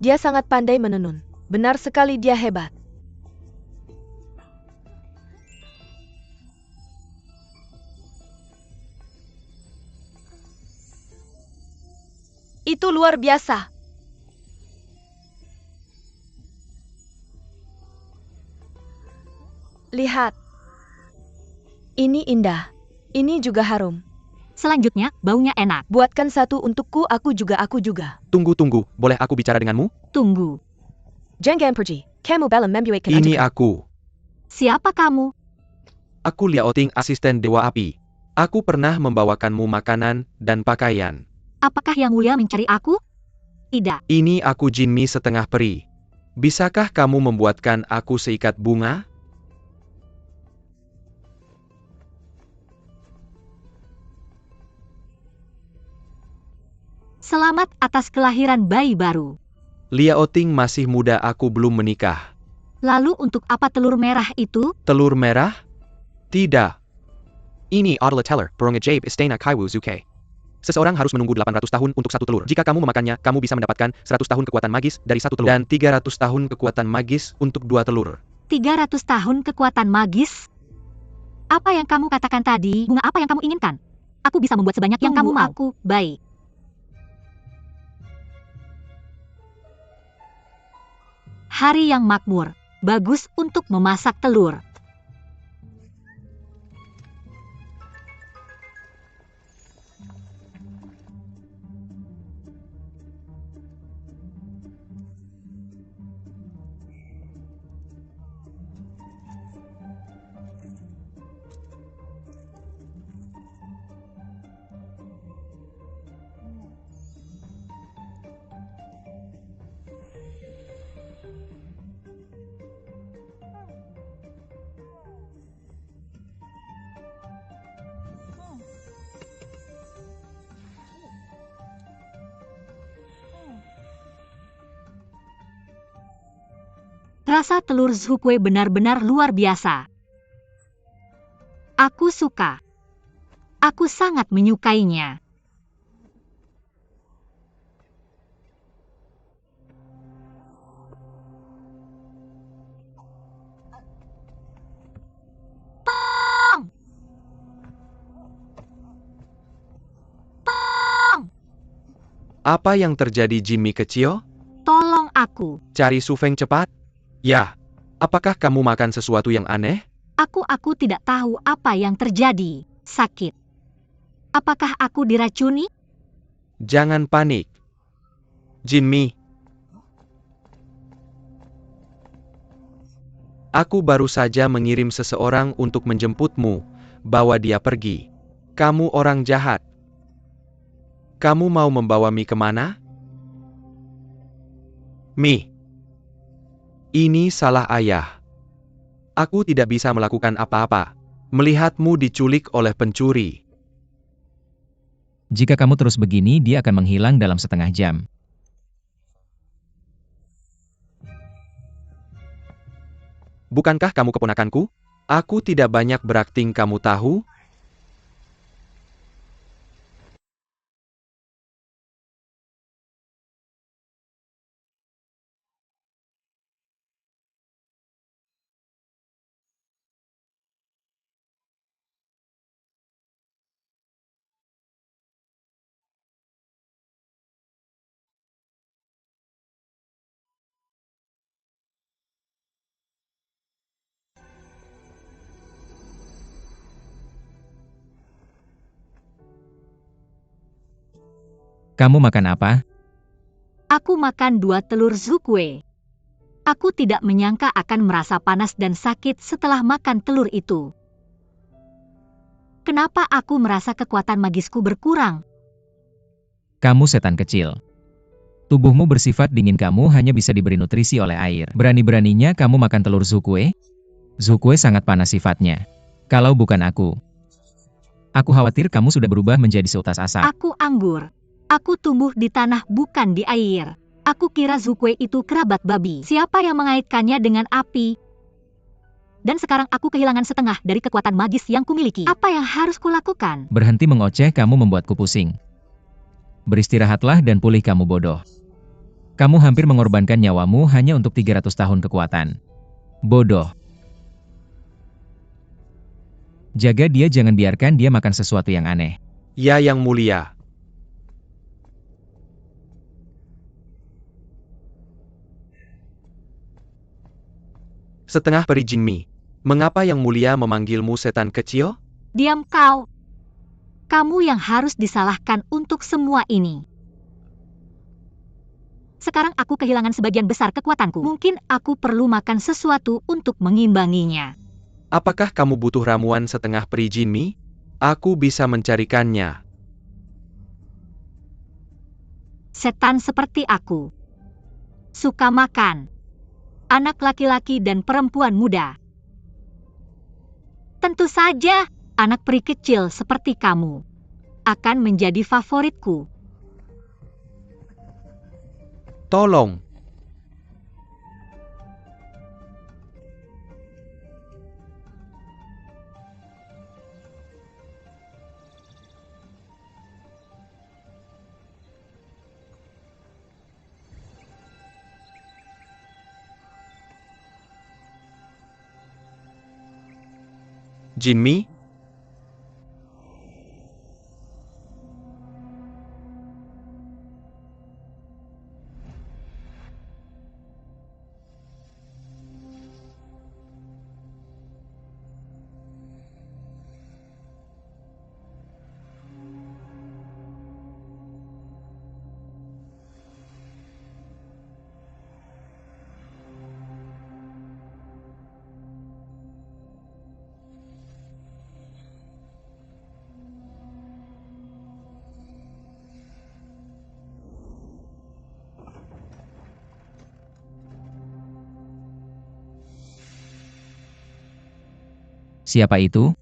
Speaker 2: Dia sangat pandai menenun. Benar sekali dia hebat. Itu luar biasa. Lihat. Ini indah. Ini juga harum.
Speaker 1: Selanjutnya, baunya enak.
Speaker 2: Buatkan satu untukku, aku juga.
Speaker 3: Tunggu, boleh aku bicara denganmu?
Speaker 1: Tunggu.
Speaker 2: Jangan pergi. Kamu belum membuatkan
Speaker 3: Ini
Speaker 2: ajakan.
Speaker 3: aku.
Speaker 1: Siapa kamu?
Speaker 3: Aku Liao Ting, asisten Dewa Api. Aku pernah membawakanmu makanan dan pakaian.
Speaker 1: Apakah Yang Mulia mencari aku? Tidak.
Speaker 3: Ini aku Jinmi setengah peri. Bisakah kamu membuatkan aku seikat bunga?
Speaker 1: Selamat atas kelahiran bayi baru.
Speaker 3: Liao Ting masih muda, aku belum menikah.
Speaker 1: Lalu untuk apa telur merah itu?
Speaker 3: Telur merah? Tidak.
Speaker 5: Ini adalah teller, Jabe Istana Kaiwu Zuke. Seseorang harus menunggu 800 tahun untuk satu telur. Jika kamu memakannya, kamu bisa mendapatkan 100 tahun kekuatan magis dari satu telur.
Speaker 3: Dan 300 tahun kekuatan magis untuk 2 telur.
Speaker 1: 300 tahun kekuatan magis? Apa yang kamu katakan tadi? Bunga apa yang kamu inginkan? Aku bisa membuat sebanyak yang kamu mau. Aku, baik. Hari yang makmur, bagus untuk memasak telur. Rasa telur Zhukue benar-benar luar biasa. Aku suka. Aku sangat menyukainya.
Speaker 3: Apa yang terjadi, Jimmy kecil?
Speaker 1: Tolong aku.
Speaker 3: Cari Sufeng cepat. Ya. Apakah kamu makan sesuatu yang aneh?
Speaker 1: Aku tidak tahu apa yang terjadi. Sakit. Apakah aku diracuni?
Speaker 3: Jangan panik. Jimmy. Aku baru saja mengirim seseorang untuk menjemputmu. Bawa dia pergi. Kamu orang jahat. Kamu mau membawa Mi kemana? Mi. Ini salah ayah. Aku tidak bisa melakukan apa-apa. Melihatmu diculik oleh pencuri.
Speaker 4: Jika kamu terus begini, dia akan menghilang dalam setengah jam.
Speaker 3: Bukankah kamu keponakanku? Aku tidak banyak berakting, kamu tahu?
Speaker 4: Kamu makan apa?
Speaker 1: Aku makan 2 telur Zhukue. Aku tidak menyangka akan merasa panas dan sakit setelah makan telur itu. Kenapa aku merasa kekuatan magisku berkurang?
Speaker 4: Kamu setan kecil. Tubuhmu bersifat dingin, kamu hanya bisa diberi nutrisi oleh air. Berani-beraninya kamu makan telur Zhukue? Zhukue sangat panas sifatnya. Kalau bukan aku khawatir kamu sudah berubah menjadi seutas asap.
Speaker 1: Aku anggur. Aku tumbuh di tanah bukan di air. Aku kira Zhukue itu kerabat babi. Siapa yang mengaitkannya dengan api? Dan sekarang aku kehilangan setengah dari kekuatan magis yang kumiliki. Apa yang harus kulakukan?
Speaker 4: Berhenti mengoceh, kamu membuatku pusing. Beristirahatlah dan pulih, kamu bodoh. Kamu hampir mengorbankan nyawamu hanya untuk 300 tahun kekuatan. Bodoh. Jaga dia, jangan biarkan dia makan sesuatu yang aneh.
Speaker 3: Ya, Yang Mulia. Setengah peri Jinmi. Mengapa Yang Mulia memanggilmu setan kecil?
Speaker 1: Diam kau. Kamu yang harus disalahkan untuk semua ini. Sekarang aku kehilangan sebagian besar kekuatanku. Mungkin aku perlu makan sesuatu untuk mengimbanginya.
Speaker 3: Apakah kamu butuh ramuan setengah peri Jinmi? Aku bisa mencarikannya.
Speaker 1: Setan seperti aku. Suka makan. Anak laki-laki dan perempuan muda. Tentu saja, anak peri kecil seperti kamu akan menjadi favoritku.
Speaker 3: Tolong. Jinmi?
Speaker 4: Siapa itu?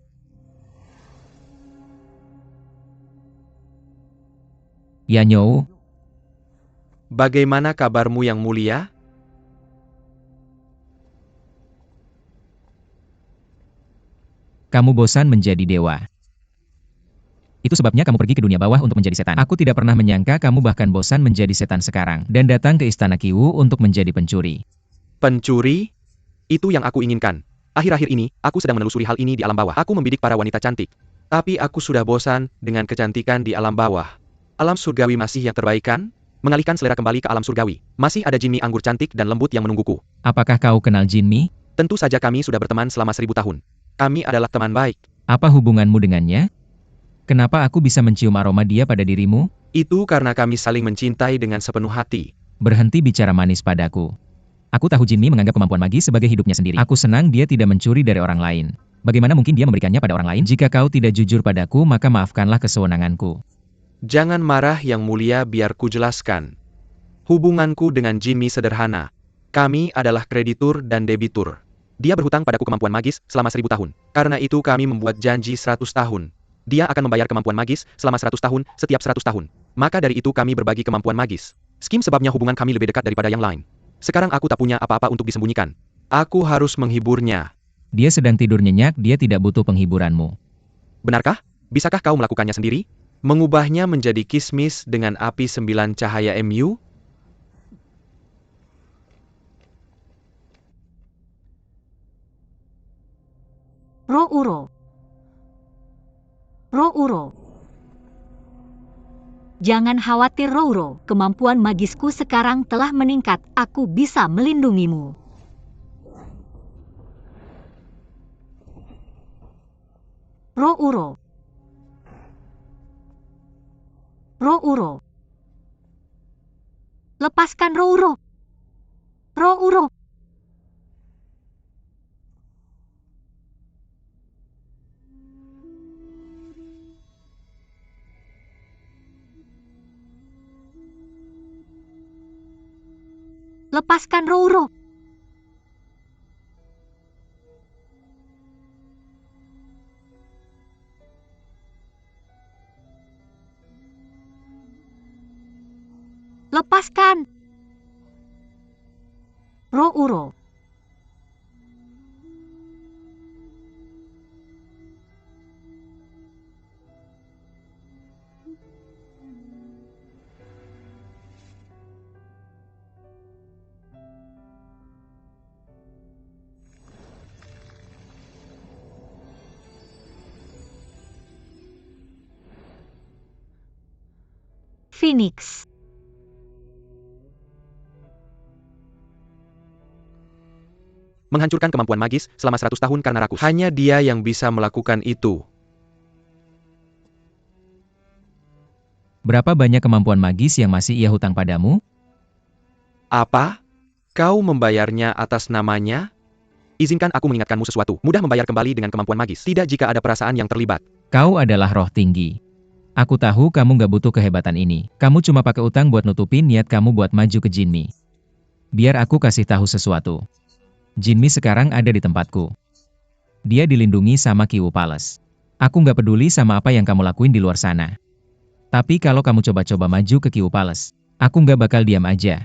Speaker 4: Yanyou,
Speaker 3: Bagaimana kabarmu Yang Mulia?
Speaker 4: kamu bosan menjadi dewa. Itu sebabnya kamu pergi ke dunia bawah untuk menjadi setan. Aku tidak pernah menyangka kamu bahkan bosan menjadi setan sekarang, dan datang ke istana Qiwu untuk menjadi pencuri.
Speaker 3: Pencuri? Itu yang aku inginkan. Akhir-akhir ini, aku sedang menelusuri hal ini di alam bawah. Aku membidik para wanita cantik. Tapi aku sudah bosan dengan kecantikan di alam bawah. Alam surgawi masih yang terbaik kan? Mengalihkan selera kembali ke alam surgawi. Masih ada Jinmi anggur cantik dan lembut yang menungguku.
Speaker 4: Apakah kau kenal Jinmi?
Speaker 3: Tentu saja kami sudah berteman selama 1000 tahun. Kami adalah teman baik.
Speaker 4: Apa hubunganmu dengannya? Kenapa aku bisa mencium aroma dia pada dirimu?
Speaker 3: Itu karena kami saling mencintai dengan sepenuh hati.
Speaker 4: Berhenti bicara manis padaku. Aku tahu Jinmi menganggap kemampuan magis sebagai hidupnya sendiri. Aku senang dia tidak mencuri dari orang lain. Bagaimana mungkin dia memberikannya pada orang lain? Jika kau tidak jujur padaku, maka maafkanlah kesewenanganku.
Speaker 3: Jangan marah Yang Mulia, biar ku jelaskan. Hubunganku dengan Jinmi sederhana. Kami adalah kreditur dan debitur. Dia berhutang padaku kemampuan magis selama 1000 tahun. Karena itu kami membuat janji 100 tahun. Dia akan membayar kemampuan magis selama 100 tahun setiap 100 tahun. Maka dari itu kami berbagi kemampuan magis. Skim sebabnya hubungan kami lebih dekat daripada yang lain. Sekarang aku tak punya apa-apa untuk disembunyikan. Aku harus menghiburnya.
Speaker 4: Dia sedang tidur nyenyak, dia tidak butuh penghiburanmu.
Speaker 3: Benarkah? Bisakah kau melakukannya sendiri? Mengubahnya menjadi kismis dengan api 9 cahaya MU?
Speaker 1: Rouro. Rouro. Jangan khawatir Rouro, kemampuan magisku sekarang telah meningkat, aku bisa melindungimu. Rouro. Rouro. Lepaskan Rouro. Rouro. Lepaskan Rouro. Lepaskan. Rouro. Phoenix.
Speaker 5: menghancurkan kemampuan magis selama 100 tahun karena rakus.
Speaker 3: Hanya dia yang bisa melakukan itu.
Speaker 4: Berapa banyak kemampuan magis yang masih ia hutang padamu?
Speaker 3: Apa? Kau membayarnya atas namanya?
Speaker 5: Izinkan aku mengingatkanmu sesuatu. Mudah membayar kembali dengan kemampuan magis. Tidak jika ada perasaan yang terlibat.
Speaker 4: Kau adalah roh tinggi. Aku tahu kamu gak butuh kehebatan ini. Kamu cuma pakai utang buat nutupin niat kamu buat maju ke Jinmi. Biar aku kasih tahu sesuatu. Jinmi sekarang ada di tempatku. Dia dilindungi sama Kiwu Palace. Aku gak peduli sama apa yang kamu lakuin di luar sana. Tapi kalau kamu coba-coba maju ke Kiwu Palace, aku gak bakal diam aja.